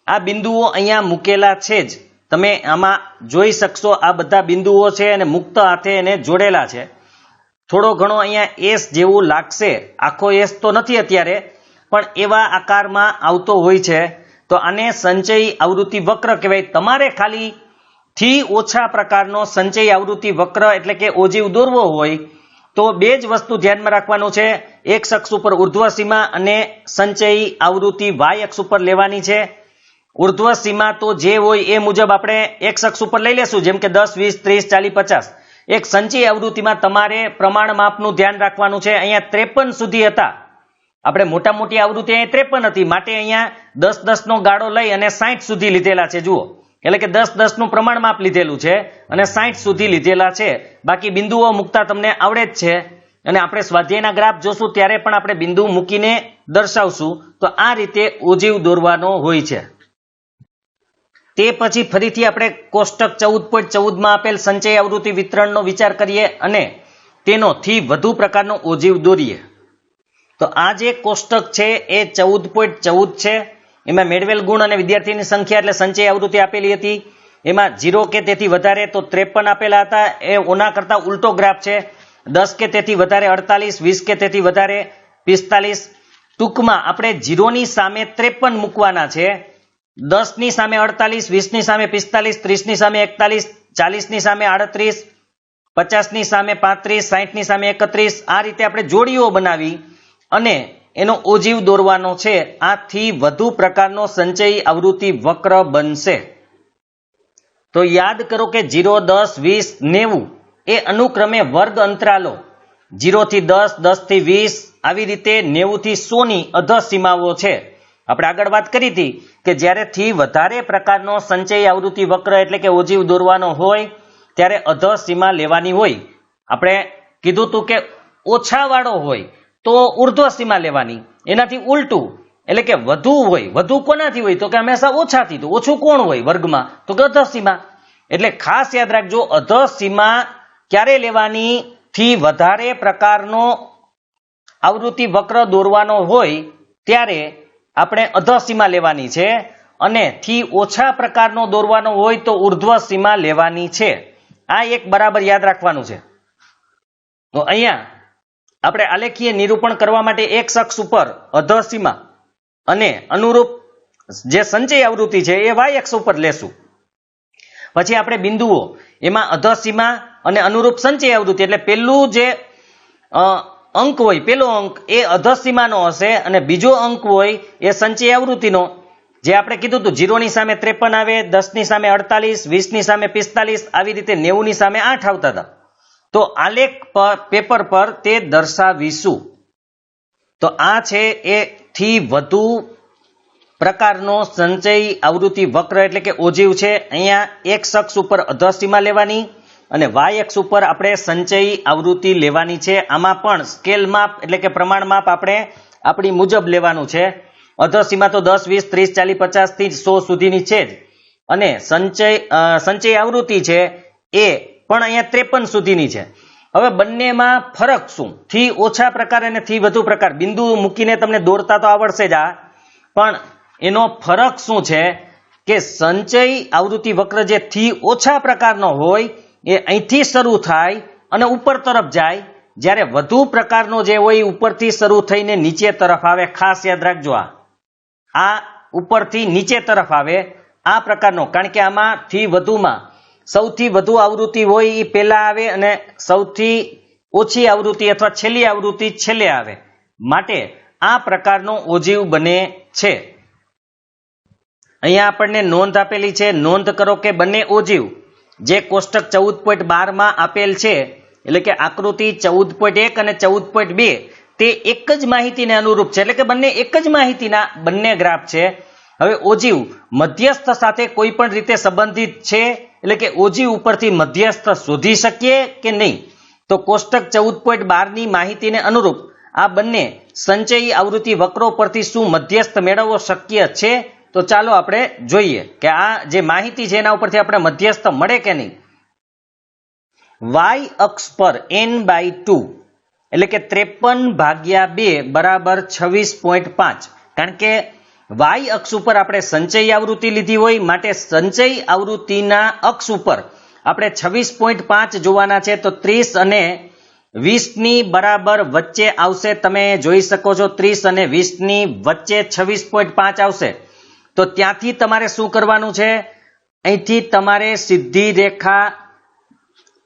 આ બિંદુઓ અહીંયા મૂકેલા છે જ. તમે આમાં જોઈ શકશો આ બધા બિંદુઓ છે અને મુક્ત હાથે એને જોડેલા છે. થોડો ઘણો અહીંયા એસ જેવું લાગશે, આખો એસ તો નથી અત્યારે, પણ એવા આકારમાં આવતો હોય છે. તો આને સંચયી આવૃત્તિ વક્ર કહેવાય. તમારે ખાલી થી ઓછા પ્રકારનો સંચયી આવૃત્તિ વક્ર એટલે કે ઓજીવ દોરવો હોય તો બે જ વસ્તુ ધ્યાનમાં રાખવાનું છે. એક્સ અક્ષ ઉપર ઉર્ધ્વ સીમા અને સંચયી આવૃત્તિ વાય અક્ષ ઉપર લેવાની છે. ઉર્ધ્વ સીમા તો જે હોય એ મુજબ આપણે એક્સ અક્ષ ઉપર લઈ લેશું, જેમ કે 10, 20, 30, 40, 50. એક સંચયી આવૃત્તિમાં તમારે પ્રમાણ માપનું ધ્યાન રાખવાનું છે. અહીંયા 53 સુધી હતા. આપણે મોટા મોટી આવૃત્તિ અહીંયા 53 હતી, માટે અહીંયા 10-10 નો ગાળો લઈ અને 60 સુધી લીધેલા છે. જુઓ, એટલે કે 10-10 નું પ્રમાણ માપ લીધેલું છે અને 60 સુધી લીધેલા છે. બાકી બિંદુઓ મૂકતા તમને આવડે જ છે, અને આપણે સ્વાધ્યાયના ગ્રાફ જોશું ત્યારે પણ આપણે બિંદુ મૂકીને દર્શાવશું. તો આ રીતે ઓજીવ દોરવાનો હોય છે. તે પછી ફરીથી આપણે કોષ્ટક 14.14 માં આપેલ સંચય આવૃત્તિ વિતરણનો વિચાર કરીએ અને તેનો થી વધુ પ્રકારનો ઓજીવ દોરીએ. તો આ જે કોષ્ટક છે એ 14.14 છે. એમાં મેળવેલ ગુણ અને વિદ્યાર્થીની સંખ્યા એટલે સંચય આવૃત્તિ આપેલી હતી. એમાં 0 કે તેથી વધારે તો 53 આપેલા હતા, એ ઓના કરતા ઉલટો ગ્રાફ છે. 10 કે તેથી વધારે 48, 20 કે તેથી વધારે 45. ટૂંકમાં આપણે 0 ની સામે 53 મૂકવાના છે, 10 ની સામે 48, 20 ની સામે 45, 30 ની સામે 41, 40 ની સામે 38, 50 ની સામે 35, 60 ની સામે 31. આ રીતે આપણે જોડીઓ બનાવી અને એનો ઓજીવ દોરવાનો છે. આથી વધુ પ્રકારનો સંચયી આવૃત્તિ વક્ર બનશે. તો યાદ કરો કે 0, 10, 20, 90 એ અનુક્રમે વર્ગ અંતરાલો 0 થી 10, 10 થી 20 આવી રીતે 90 થી 100 ની અધસીમાઓ છે. આપણે આગળ વાત કરી હતી કે જ્યારે થી વધારે પ્રકારનો સંચયી આવૃત્તિ વક્ર એટલે કે ઓજીવ દોરવાનો હોય ત્યારે અધસીમા લેવાની હોય. આપણે કીધું હતું કે ઓછા વાળો હોય તો ઉર્ધ્વ સીમા લેવાની, એનાથી ઉલટું એટલે કે વધુ હોય, વધુ કોનાથી હોય તો કે હંમેશા ઓછાથી. તો ઓછું કોણ હોય વર્ગમાં તો કે અધસીમા. એટલે ખાસ યાદ રાખજો, અધસીમા ક્યારે લેવાની? થી વધારે પ્રકારનો આવૃત્તિ વક્ર દોરવાનો હોય ત્યારે આપણે અધસીમા લેવાની છે, અને થી ઓછા પ્રકારનો દોરવાનો હોય તો ઉર્ધ્વ સીમા લેવાની છે. આ એક બરાબર યાદ રાખવાનું છે. તો અહીંયા આપણે આલેખીય નિરૂપણ કરવા માટે એક્સ અક્ષ ઉપર અધસીમા અને અનુરૂપ જે સંચય આવૃત્તિ છે એ વાય અક્ષ ઉપર લેશું. પછી આપણે બિંદુઓ એમાં અધસીમા અને અનુરૂપ સંચય આવૃત્તિ એટલે પેલું જે અંક હોય, પેલો અંક એ અધસીમાનો હશે અને બીજો અંક હોય એ સંચય આવૃત્તિનો. જે આપણે કીધું હતું 0 ની સામે 53 આવે, 10 ની સામે 48, 20 ની સામે 45, આવી રીતે 90 ની સામે 8 આવતા હતા. તો આલેખ પેપર પર તે દર્શાવીશું. તો આ છે એ થી વધુ પ્રકારનો સંચયી આવૃત્તિ વક્ર એટલે કે ઓજીવ છે. અહીંયા એક્સ અક્ષ ઉપર અધસીમા લેવાની અને વાય અક્ષ ઉપર આપણે સંચયી આવૃત્તિ લેવાની છે. આમાં પણ સ્કેલ માપ એટલે કે પ્રમાણ માપ આપણે આપણી મુજબ લેવાનું છે. અધસીમા તો 10, 20, 30, 40, 50 થી 100 સુધીની છે જ, અને સંચય આવૃત્તિ છે એ પણ અહીંયા 53 સુધીની છે. હવે બંનેમાં ફરક શું? થી ઓછા પ્રકાર અને થી વધુ પ્રકાર બિંદુ મૂકીને તમને દોરતા તો આવડશે જ આ, પણ એનો ફરક શું છે કે સંચય આવૃત્તિ વક્ર જે થી ઓછા પ્રકારનો હોય એ અહીંથી શરૂ થાય અને ઉપર તરફ જાય, જ્યારે વધુ પ્રકારનો જે હોય ઉપરથી શરૂ થઈને નીચે તરફ આવે. ખાસ યાદ રાખજો, આ ઉપરથી નીચે તરફ આવે આ પ્રકારનો, કારણ કે આમાં થી વધુમાં સૌથી વધુ આવૃત્તિ હોય એ પહેલા આવે અને સૌથી ઓછી આવૃત્તિ અથવા છેલ્લી આવૃત્તિ છેલ્લે આવે, માટે આ પ્રકારનો ઓજીવ બને છે. અહીંયા આપણને નોંધ આપેલી છે. નોંધ કરો કે બંને ઓજીવ જે કોષ્ટક 14.12 માં આપેલ છે એટલે કે આકૃતિ 14.1 અને 14.2 તે એક જ માહિતીને અનુરૂપ છે, એટલે કે બંને એક જ માહિતીના બંને ગ્રાફ છે. હવે ઓજીવ મધ્યસ્થ સાથે કોઈ પણ રીતે સંબંધિત છે, એટલે કે ઓજીવ ઉપરથી મધ્યસ્થ શોધી શકીએ કે નહીં? તો કોષ્ટક 14.12 ની માહિતીને અનુરૂપ આ બંને સંચયી આવૃત્તિ વક્રો પરથી શું મધ્યસ્થ મેળવવો શક્ય છે? તો ચાલો આપણે જોઈએ કે આ જે માહિતી છે એના ઉપરથી આપણે મધ્યસ્થ મળે કે નહીં. વાય અક્ષ પર n/2 એટલે કે 53/2 બરાબર 26.5, કારણ કે વાય અક્ષ ઉપર આપણે સંચયી આવૃત્તિ લીધી હોય માટે સંચયી આવૃત્તિના અક્ષ ઉપર આપણે 26.5 જોવાના છે. તો 30 અને 20 ની બરાબર વચ્ચે આવશે. તમે જોઈ શકો છો 30 અને 20 ની વચ્ચે 26.5 આવશે. તો ત્યાંથી તમારે શું કરવાનું છે? અહીંથી તમારે સીધી રેખા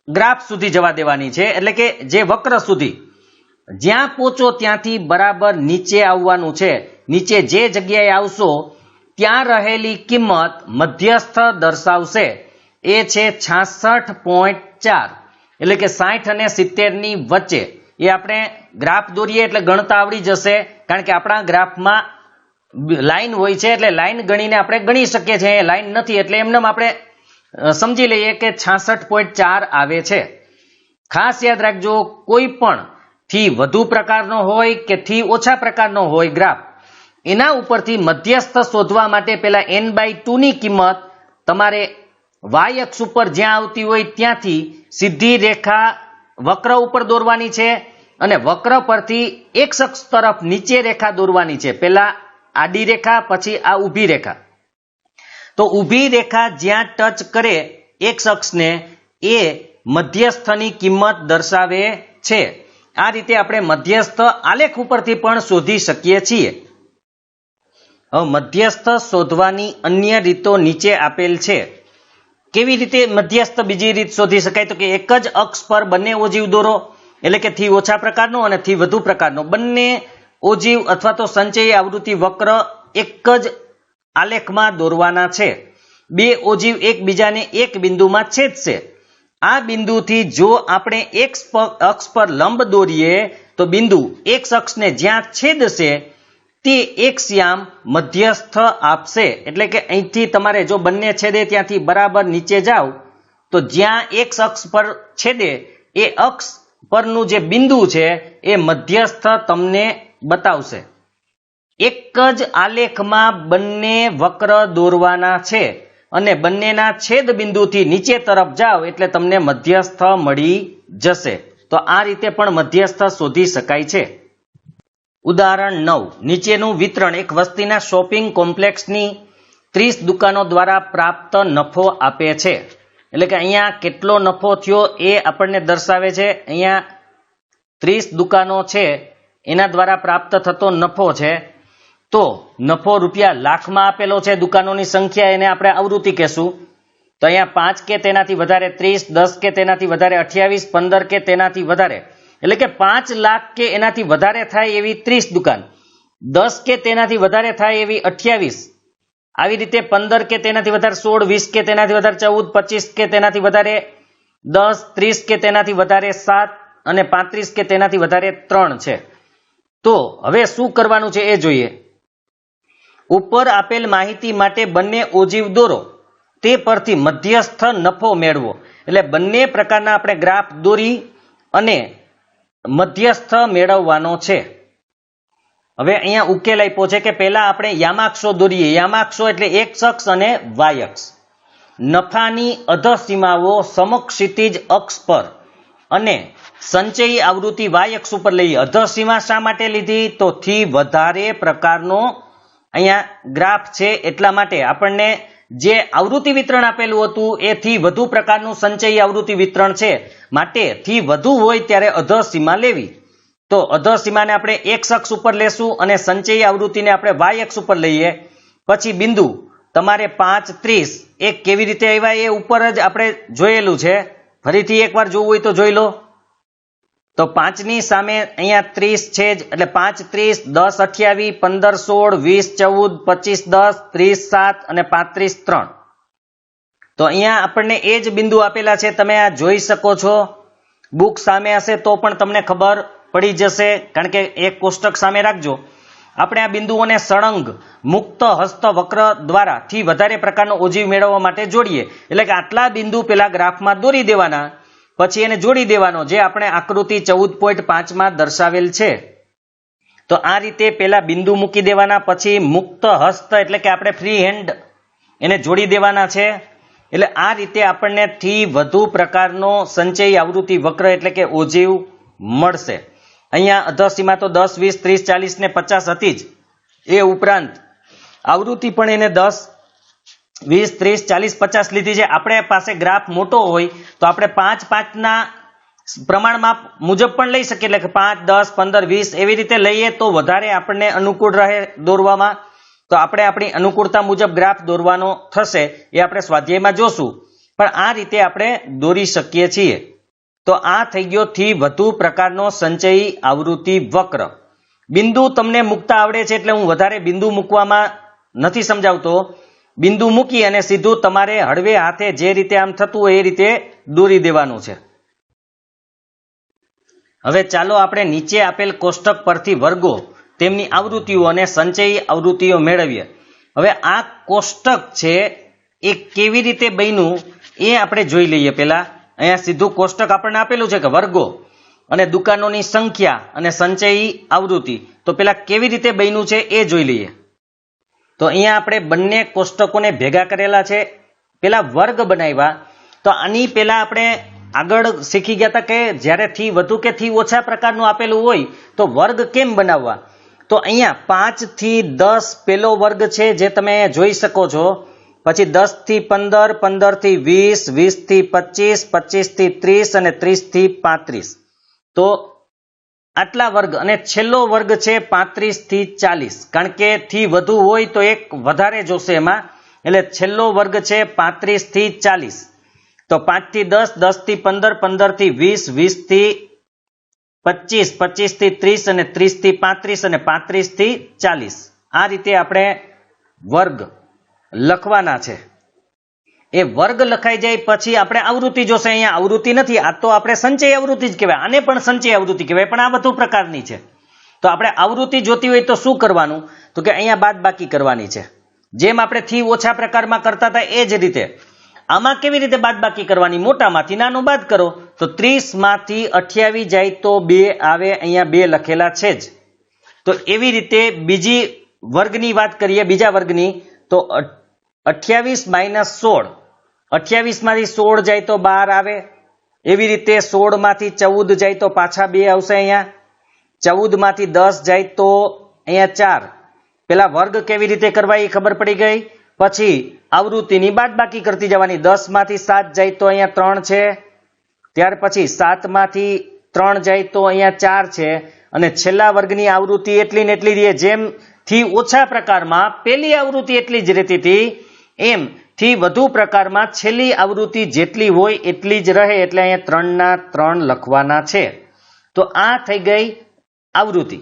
ગ્રાફ સુધી જવા દેવાની છે, એટલે કે જે વક્ર સુધી જ્યાં પહોંચો ત્યાંથી બરાબર નીચે આવવાનું છે. નીચે જે જગ્યાએ આવશો ત્યાં રહેલી કિંમત મધ્યસ્થ દર્શાવશે, એ છે 66.4, એટલે કે 60 અને 70 ની વચ્ચે. એ આપણે ગ્રાફ દોરીએ એટલે ગણતા આવડી જશે, કારણ કે આપણા ગ્રાફમાં લાઈન હોય છે એટલે લાઈન ગણીને આપણે ગણી શકીએ છીએ. લાઈન નથી એટલે એમને આપણે સમજી લઈએ કે 66.4 આવે છે. ખાસ યાદ રાખજો, કોઈ પણ થી વધુ પ્રકારનો હોય કે થી ઓછા પ્રકારનો હોય ગ્રાફ, એના ઉપરથી મધ્યસ્થ શોધવા માટે પહેલા n/2 ની કિંમત તમારે વાય અક્ષ ઉપર જ્યાં આવતી હોય ત્યાંથી સીધી રેખા વક્ર ઉપર દોરવાની છે, અને વક્ર પરથી એક અક્ષ તરફ નીચે રેખા દોરવાની છે. પહેલા આડી રેખા, પછી આ ઊભી રેખા. તો ઊભી રેખા જ્યાં ટચ કરે એક અક્ષને એ મધ્યસ્થની કિંમત દર્શાવે છે. આ રીતે આપણે મધ્યસ્થ આલેખ ઉપરથી પણ શોધી શકીએ છીએ. હવે મધ્યસ્થ શોધવાની અન્ય રીતો નીચે આપેલ છે. કેવી રીતે મધ્યસ્થ બીજી રીત શોધી શકાય? તો કે એક જ અક્ષ પર બંને ઓજીવ દોરો, એટલે કે થી ઓછા પ્રકારનો અને થી વધુ પ્રકારનો બંને ઓજીવ અથવા તો સંચયી આવૃત્તિ વક્ર એક જ આલેખમાં દોરવાના છે. બે ઓજીવ એકબીજાને એક બિંદુમાં છેદશે. આ બિંદુથી જો આપણે એક્સ અક્ષ પર લંબ દોરીએ તો બિંદુ એક્સ અક્ષને જ્યાં છેદશે તે એક્સયામ મધ્યસ્થ આપશે. એટલે કે અહીંથી તમારે જો બંને છેદે ત્યાંથી બરાબર નીચે જાઓ તો જ્યાં એક્સ અક્ષ પર છેદે એ અક્ષ પરનું જે બિંદુ છે એ મધ્યસ્થ તમને બતાવશે. એક જ આલેખમાં બંને વક્ર દોરવાના છે અને બંનેના છેદ બિંદુથી નીચે તરફ જાઓ એટલે તમને મધ્યસ્થ મળી જશે. તો આ રીતે પણ મધ્યસ્થ શોધી શકાય છે. ઉદાહરણ 9. નીચેનું વિતરણ એક વસ્તીના શોપિંગ કોમ્પ્લેક્સની 30 દુકાનો દ્વારા પ્રાપ્ત નફો આપે છે. એટલે કે અહીંયા કેટલો નફો થયો એ આપણને દર્શાવે છે. અહીંયા 30 દુકાનો છે એના દ્વારા પ્રાપ્ત થતો નફો છે. તો નફો રૂપિયા લાખમાં આપેલો છે. દુકાનોની સંખ્યા એને આપણે આવૃત્તિ કહેશું. તો અહીંયા 5 કે તેનાથી વધારે 30, 10 કે તેનાથી વધારે 28, 15 કે તેનાથી વધારે, એટલે કે 5 લાખ કે એનાથી વધારે થાય એવી 30 દુકાન, 10 કે તેનાથી વધારે થાય એવી 28, આવી રીતે 15 કે તેનાથી વધારે 16, 20 કે તેનાથી વધારે 14, 25 કે તેનાથી વધારે 10, 30 કે તેનાથી વધારે 7 અને 35 કે તેનાથી વધારે 3 છે. તો હવે શું કરવાનું છે એ જોઈએ. ઉપર આપેલ માહિતી માટે બંને ઓજીવ દોરો, તે પરથી મધ્યસ્થ નફો મેળવો. એટલે બંને પ્રકારના આપણે ગ્રાફ દોરી અને મધ્યસ્થ મેળવવાનો છે. હવે અહીંયા ઉકેલ આપ્યો છે કે પહેલા આપણે યામાક્ષો દોરીએ. યામાક્ષો એટલે એક્સ અક્ષ અને વાય અક્ષ. નફાની અધસીમાઓ સમક્ષિતિજ અક્ષ પર અને સંચયી આવૃત્તિ વાય અક્ષ ઉપર લઈએ. અધસીમા શા માટે લીધી? તો થી વધારે પ્રકારનો અહીંયા ગ્રાફ છે એટલા માટે. આપણને જે આવૃત્તિ વિતરણ આપેલું હતું એથી વધુ પ્રકારનું સંચયી આવૃત્તિ વિતરણ છે, માટે થી વધુ હોય ત્યારે અધસીમા લેવી. તો અધસીમાને આપણે એક્સ અક્ષ ઉપર લેશું અને સંચયી આવૃત્તિને આપણે વાય અક્ષ ઉપર લઈએ. પછી બિંદુ તમારે 5, 30 એ કેવી રીતે આવ્યા એ ઉપર જ આપણે જોયેલું છે. ફરીથી એકવાર જોવું હોય તો જોઈ લો. તો 5 ની સામે અહીંયા 30 છે જ, એટલે 5, 30, 10, 28, 15, 16, 20, 14, 25, 10, 30, 7 અને 35, 3. તો અહીંયા આપણને એ જ બિંદુ આપેલા છે. તમે આ જોઈ શકો છો. બુક સામે હશે તો પણ તમને ખબર પડી જશે, કારણ કે એક કોષ્ટક સામે રાખજો. આપણે આ બિંદુઓને સળંગ મુક્ત હસ્ત વક્ર દ્વારા થી વધારે પ્રકારનો ઓજીવ મેળવવા માટે જોડીએ. એટલે કે આટલા બિંદુ પેલા ગ્રાફમાં દોરી દેવાના, પછી એને જોડી દેવાનો, જે આપણે આકૃતિ 14.5 માં દર્શાવેલ છે. તો આ રીતે પેલા બિંદુ મૂકી દેવાના, પછી મુક્ત હસ્ત એટલે કે આપણે ફ્રી હેન્ડ એને જોડી દેવાના છે. એટલે આ રીતે આપણને થી વધુ પ્રકારનો સંચયી આવૃત્તિ વક્ર એટલે કે ઓજીવ મળશે. અહીંયા અધસીમા તો 10, 20, 30, 40 ને 50 હતી જ. એ ઉપરાંત આવૃત્તિ પણ એને 10, 20, 30, 40, 50 લીધી છે. આપણે પાસે ગ્રાફ મોટો હોય તો આપણે 5, 5 ના પ્રમાણમાં મુજબ પણ લઈ શકીએ. એટલે કે 5, 10, 15, 20 એવી રીતે લઈએ તો વધારે આપણને અનુકૂળ રહે દોરવામાં. તો આપણે આપણી અનુકૂળતા મુજબ ગ્રાફ દોરવાનો થશે, એ આપણે સ્વાધ્યાયમાં જોશું. પણ આ રીતે આપણે દોરી શકીએ છીએ. તો આ થઈ ગયો થી વધુ પ્રકારનો સંચયી આવૃત્તિ વક્ર. બિંદુ તમને મૂકતા આવડે છે એટલે હું વધારે બિંદુ મૂકવામાં નથી સમજાવતો. બિંદુ મૂકી અને સીધું તમારે હળવે હાથે જે રીતે આમ થતું હોય એ રીતે દોરી દેવાનું છે. હવે ચાલો આપણે નીચે આપેલ કોષ્ટક પરથી વર્ગો, તેમની આવૃત્તિઓ અને સંચયી આવૃત્તિઓ મેળવીએ. હવે આ કોષ્ટક છે એ કેવી રીતે બન્યું એ આપણે જોઈ લઈએ. પહેલા અહીંયા સીધું કોષ્ટક આપણને આપેલું છે કે વર્ગો અને દુકાનોની સંખ્યા અને સંચયી આવૃત્તિ. તો પેલા કેવી રીતે બન્યું છે એ જોઈ લઈએ. તો અહીંયા આપણે બંને કોષ્ટકોને ભેગા કરેલા છે. પેલા વર્ગ બનાવ્યા. તો આની પેલા આપણે આગળ શીખી ગયા હતા કે જ્યારે થી વધુ કે થી ઓછા પ્રકારનું આપેલું હોય તો વર્ગ કેમ બનાવવા. તો અહીંયા 5 થી 10 પેલો વર્ગ છે જે તમે જોઈ શકો છો. પછી 10 થી 15, 15 થી 20, 20 થી 25, 25 થી 30 અને 30 થી 35. તો આટલા વર્ગ. અને છેલ્લો વર્ગ છે 35 થી 40, કારણ કે થી વધુ હોય તો એક વધારે જોશે એમાં, એટલે છેલ્લો વર્ગ છે 35 થી 40. તો 5 થી 10, 10 થી 15, 15 થી 20, 20 થી 25, 25 થી 30 અને 30 થી 35 અને 35 થી 40 આ રીતે આપણે વર્ગ લખવાના છે. એ વર્ગ લખાઈ જાય પછી આપણે આવૃત્તિ જોશે. અહીંયા આવૃત્તિ નથી, આ તો આપણે સંચય આવૃત્તિ જ કહેવાય. આને પણ સંચય આવૃત્તિ કહેવાય, પણ આ વધુ પ્રકારની છે. તો આપણે આવૃત્તિ જોતી હોય તો શું કરવાનું? તો કે અહીંયા બાદબાકી કરવાની છે. જેમ આપણે થી ઓછા પ્રકારમાં કરતા હતા એ જ રીતે આમાં કેવી રીતે બાદબાકી કરવાની? મોટામાંથી નાનું બાદ કરો તો 30 માંથી 28 જાય તો 2 આવે. અહીંયા 2 લખેલા છે જ. તો એવી રીતે બીજી વર્ગની વાત કરીએ, બીજા વર્ગની, તો 28 માઇનસ 16, 28 માંથી 16 જાય તો 12 આવે. એવી રીતે 16 માંથી 14 જાય તો પાછા 2 આવશે. અહીંયા 14 માંથી 10 જાય તો અહીંયા 4. પેલા વર્ગ કેવી રીતે કરવા એ ખબર પડી ગઈ. પછી આવૃત્તિની બાદબાકી કરતી જવાની. 10 માંથી 7 જાય તો અહીંયા 3 છે. ત્યાર પછી 7 માંથી 3 જાય તો અહીંયા 4 છે. અને છેલ્લા વર્ગની આવૃત્તિ એટલી ને એટલી રહે. જેમ થી ઓછા પ્રકારમાં પેલી આવૃત્તિ એટલી જ રહેતી હતી, એમ થી વધુ પ્રકારમાં છેલ્લી આવૃત્તિ જેટલી હોય એટલી જ રહે. એટલે અહીંયા 3 ના 3 લખવાના છે. તો આ થઈ ગઈ આવૃત્તિ.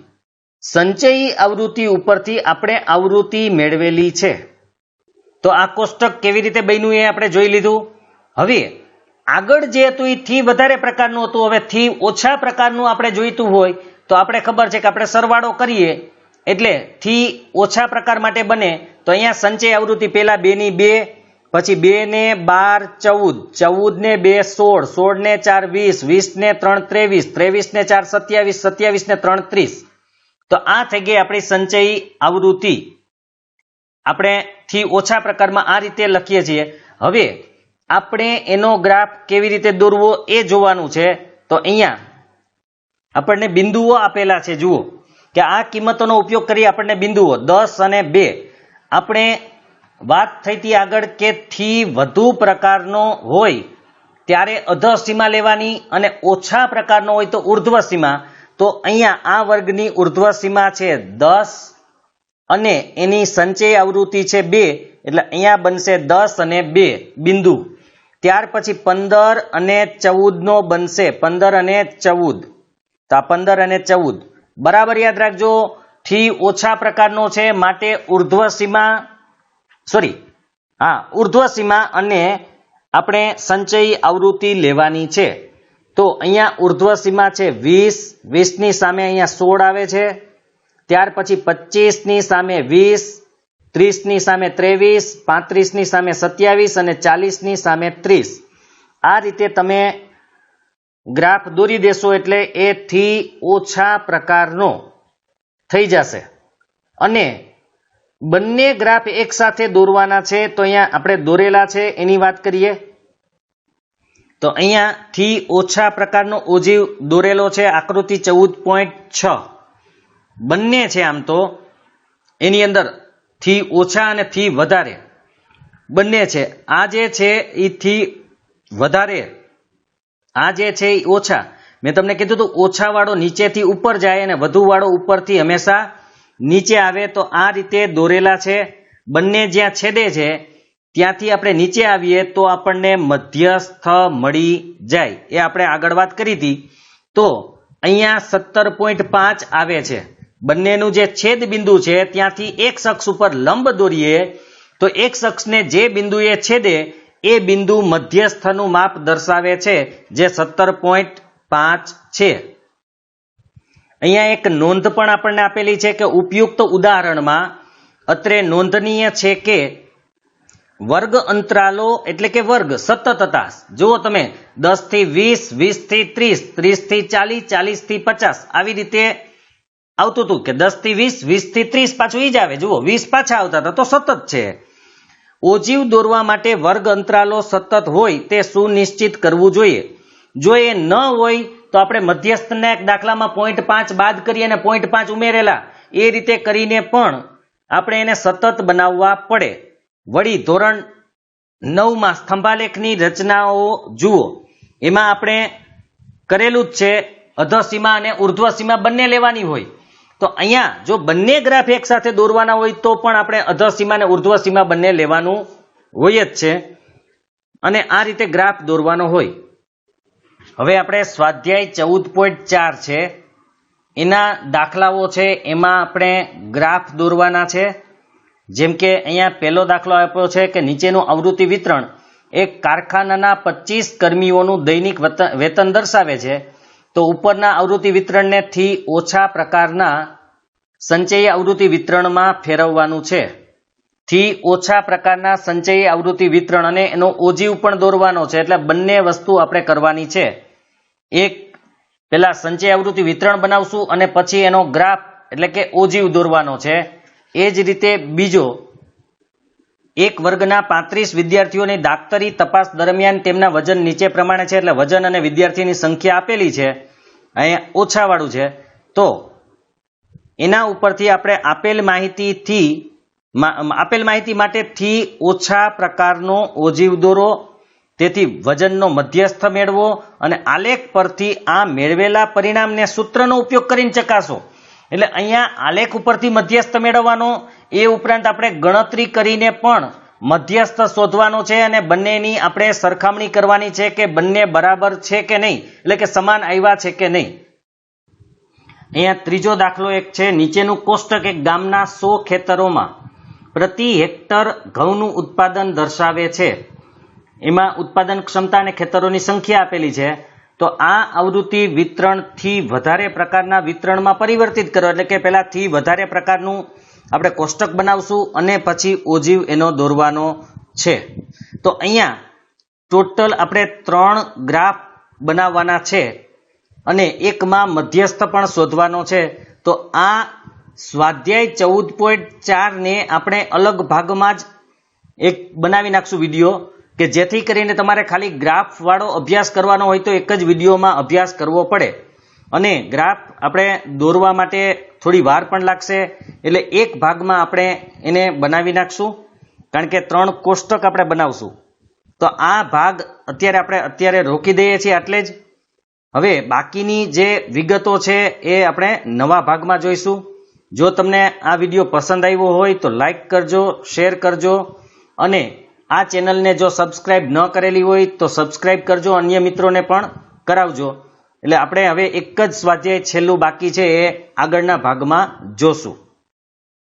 સંચયી આવૃત્તિ ઉપરથી આપણે આવૃત્તિ મેળવેલી છે. તો આ કોષ્ટક કેવી રીતે બન્યું એ આપણે જોઈ લીધું. હવે આગળ જે હતું એ થી વધારે પ્રકારનું હતું. હવે થી ઓછા પ્રકારનું આપણે જોઈતું હોય તો આપણે ખબર છે કે આપણે સરવાળો કરીએ એટલે થી ઓછા પ્રકાર માટે બને. તો અહીંયા સંચય આવૃત્તિ પેલા 2 ની 2, પછી 2 ને 12 14, 14 ને 2 16, 16 ને 4 20, 20 ને 3 23, 23 ને 4 27, 27 ને 3 30. તો આ થઈ ગઈ આપણી સંચયી આવૃત્તિ. આપણે થી ઓછા પ્રકારમાં આ રીતે લખીએ છીએ. હવે આપણે એનો ગ્રાફ કેવી રીતે દોરવો એ જોવાનું છે. તો અહીંયા આપણને બિંદુઓ આપેલા છે. જુઓ કે આ કિંમતોનો ઉપયોગ કરી આપણને બિંદુઓ 10 અને 2. આપણે વાત થઈ હતી આગળ કે થી વધુ પ્રકારનો હોય ત્યારે અધઃ સીમા લેવાની અને ઓછા પ્રકારનો હોય તો ઉર્ધ્વ સીમા. તો અહીંયા આ વર્ગની ઉર્ધ્વ સીમા છે 10 અને એની સંચય આવૃત્તિ છે 2. એટલે અહીંયા બનશે 10 અને 2 બિંદુ. ત્યાર પછી 15 અને 14 નો બનશે 15 અને 14. તો આ 15 અને 14 બરાબર યાદ રાખજો. થી ઓછા પ્રકારનો છે માટે ઉર્ધ્વ સીમા, ઉર્ધ્વ સીમા અને આપણે સંચયી આવૃત્તિ લેવાની છે. તો અહીંયા ઉર્ધ્વ સીમા છે 20, 20 ની સામે અહીંયા 16 આવે છે. ત્યાર પછી 25 ની સામે 20, 30 ની સામે 23, 35 ની સામે 27 અને 40 ની સામે 30. આ રીતે તમે ગ્રાફ દોરી દેશો એટલે એ થી ઓછા પ્રકારનો થઈ જશે. અને બંને ગ્રાફ એક સાથે દોરવાના છે. તો અહીંયા આપણે દોરેલા છે એની વાત કરીએ. તો અહીંયા થી ઓછા પ્રકારનો ઓજીવ દોરેલો છે. આકૃતિ 14.6 બંને છે. આમ તો એની અંદર થી ઓછા અને થી વધારે બંને છે. આ જે છે એ થી વધારે, આ જે છે એ ઓછા. મેં તમને કીધું હતું ઓછા વાળો નીચેથી ઉપર જાય અને વધુ વાળો ઉપરથી હંમેશા નીચે આવે. તો આ રીતે દોરેલા છે. બંને જ્યાં છેદે છે ત્યાંથી આપણે નીચે આવીએ તો આપણને મધ્યસ્થ મળી જાય. એ આપણે આગળ વાત કરી હતી. તો અહીંયા 17.5 આવે છે. બંનેનું જે છેદ બિંદુ છે ત્યાંથી એક અક્ષ ઉપર લંબ દોરીએ તો એક અક્ષને જે બિંદુએ છેદે એ બિંદુ મધ્યસ્થનું માપ દર્શાવે છે, જે 17.5 છે. અહીંયા એક નોંધ પણ આપણને આપેલી છે કે ઉપયુક્ત ઉદાહરણમાં અત્રે નોંધનીય છે કે વર્ગ અંતરાલો એટલે કે વર્ગ સતત હતા. જુઓ તમે 10 થી 20, 20 થી 30, 30 થી 40, 40 થી 50 આવી રીતે આવતું હતું કે 10 થી 20, 20 થી 30 પાછું ઈ જ આવે. જુઓ 20 પાછા આવતા હતા. તો સતત છે. ઓજીવ દોરવા માટે વર્ગ અંતરાલો સતત હોય તે સુનિશ્ચિત કરવું જોઈએ. જો એ ન હોય તો આપણે મધ્યસ્થના એક દાખલામાં 0.5 બાદ કરી અને 0.5 ઉમેરેલા. એ રીતે કરીને પણ આપણે એને સતત બનાવવા પડે. વળી ધોરણ 9માં સ્તંભાલેખની રચનાઓ જુઓ. એમાં આપણે કરેલું જ છે અધઃ સીમા અને ઉર્ધ્વ સીમા બંને લેવાની હોય. તો અહીંયા જો બંને ગ્રાફ એક સાથે દોરવાના હોય તો પણ આપણે અધઃ સીમા અને ઉર્ધ્વ સીમા બંને લેવાનું હોય જ છે. અને આ રીતે ગ્રાફ દોરવાનો હોય. હવે આપણે સ્વાધ્યાય 14.4 છે એના દાખલાઓ છે, એમાં આપણે ગ્રાફ દોરવાના છે. જેમ કે અહીંયા પહેલો દાખલો આપ્યો છે કે નીચેનું આવૃત્તિ વિતરણ એક કારખાનાના 25 કર્મીઓનું દૈનિક વેતન દર્શાવે છે. તો ઉપરના આવૃત્તિ વિતરણને થી ઓછા પ્રકારના સંચયી આવૃત્તિ વિતરણમાં ફેરવવાનું છે. થી ઓછા પ્રકારના સંચયી આવૃત્તિ વિતરણ અને એનો ઓજીવ પણ દોરવાનો છે. એટલે બંને વસ્તુ આપણે કરવાની છે. એક પેલા સંચય આવૃત્તિ વિતરણ બનાવશું અને પછી એનો ગ્રાફ એટલે કે ઓજીવ દોરવાનો છે. એ જ રીતે બીજો, એક વર્ગના 35 વિદ્યાર્થીઓની દાક્તરી તપાસ દરમિયાન તેમના વજન નીચે પ્રમાણે છે. એટલે વજન અને વિદ્યાર્થીની સંખ્યા આપેલી છે, અહીંયા ઓછાવાળું છે. તો એના ઉપરથી આપણે આપેલ માહિતી માટે થી ઓછા પ્રકારનો ઓજીવ દોરો. તેથી વજનનો મધ્યસ્થ મેળવો અને આલેખ પરથી આ મેળવેલા પરિણામને સૂત્રનો ઉપયોગ કરીને ચકાસો. એટલે અહીંયા આલેખ ઉપરથી મધ્યસ્થ મેળવવાનો, એ ઉપરાંત આપણે ગણતરી કરીને પણ મધ્યસ્થ શોધવાનો છે અને બંનેની આપણે સરખામણી કરવાની છે કે બંને બરાબર છે કે નહીં, એટલે કે સમાન આવ્યા છે કે નહીં. અહીંયા ત્રીજો દાખલો એક છે, નીચેનું કોષ્ટક એક ગામના 100 ખેતરોમાં પ્રતિ હેક્ટર ઘઉંનું ઉત્પાદન દર્શાવે છે. એમાં ઉત્પાદન ક્ષમતા અને ખેતરોની સંખ્યા આપેલી છે. તો આ આવૃત્તિ વિતરણથી વધારે પ્રકારના વિતરણમાં પરિવર્તિત કરો. એટલે કે પહેલા થી વધારે પ્રકારનું આપણે કોષ્ટક બનાવશું અને પછી ઓજીવ એનો દોરવાનો છે. તો અહીંયા ટોટલ આપણે 3 ગ્રાફ બનાવવાના છે અને એકમાં મધ્યસ્થ પણ શોધવાનો છે. તો આ સ્વાધ્યાય 14.4 ને આપણે અલગ ભાગમાં જ એક બનાવી નાખશું વિડીયો, કે જેથી કરીને તમારે ખાલી ગ્રાફ વાળો અભ્યાસ કરવાનો હોય તો એક જ વિડીયોમાં અભ્યાસ કરવો પડે. અને ગ્રાફ આપણે દોરવા માટે થોડી વાર પણ લાગશે. એટલે એક ભાગમાં આપણે એને બનાવી નાખશું, કારણ કે 3 કોષ્ટક આપણે બનાવશું. તો આ ભાગ અત્યારે રોકી દઈએ છીએ આટલે જ. હવે બાકીની જે વિગતો છે એ આપણે નવા ભાગમાં જોઈશું. જો તમને આ વિડીયો પસંદ આવ્યો હોય તો લાઈક કરજો, શેર કરજો અને આ ચેનલને જો સબસ્ક્રાઇબ ન કરેલી હોય તો સબસ્ક્રાઇબ કરજો, અન્ય મિત્રોને પણ કરાવજો. એટલે આપણે હવે એક જ સ્વાધ્યાય છેલ્લું બાકી છે, એ આગળના ભાગમાં જોશું.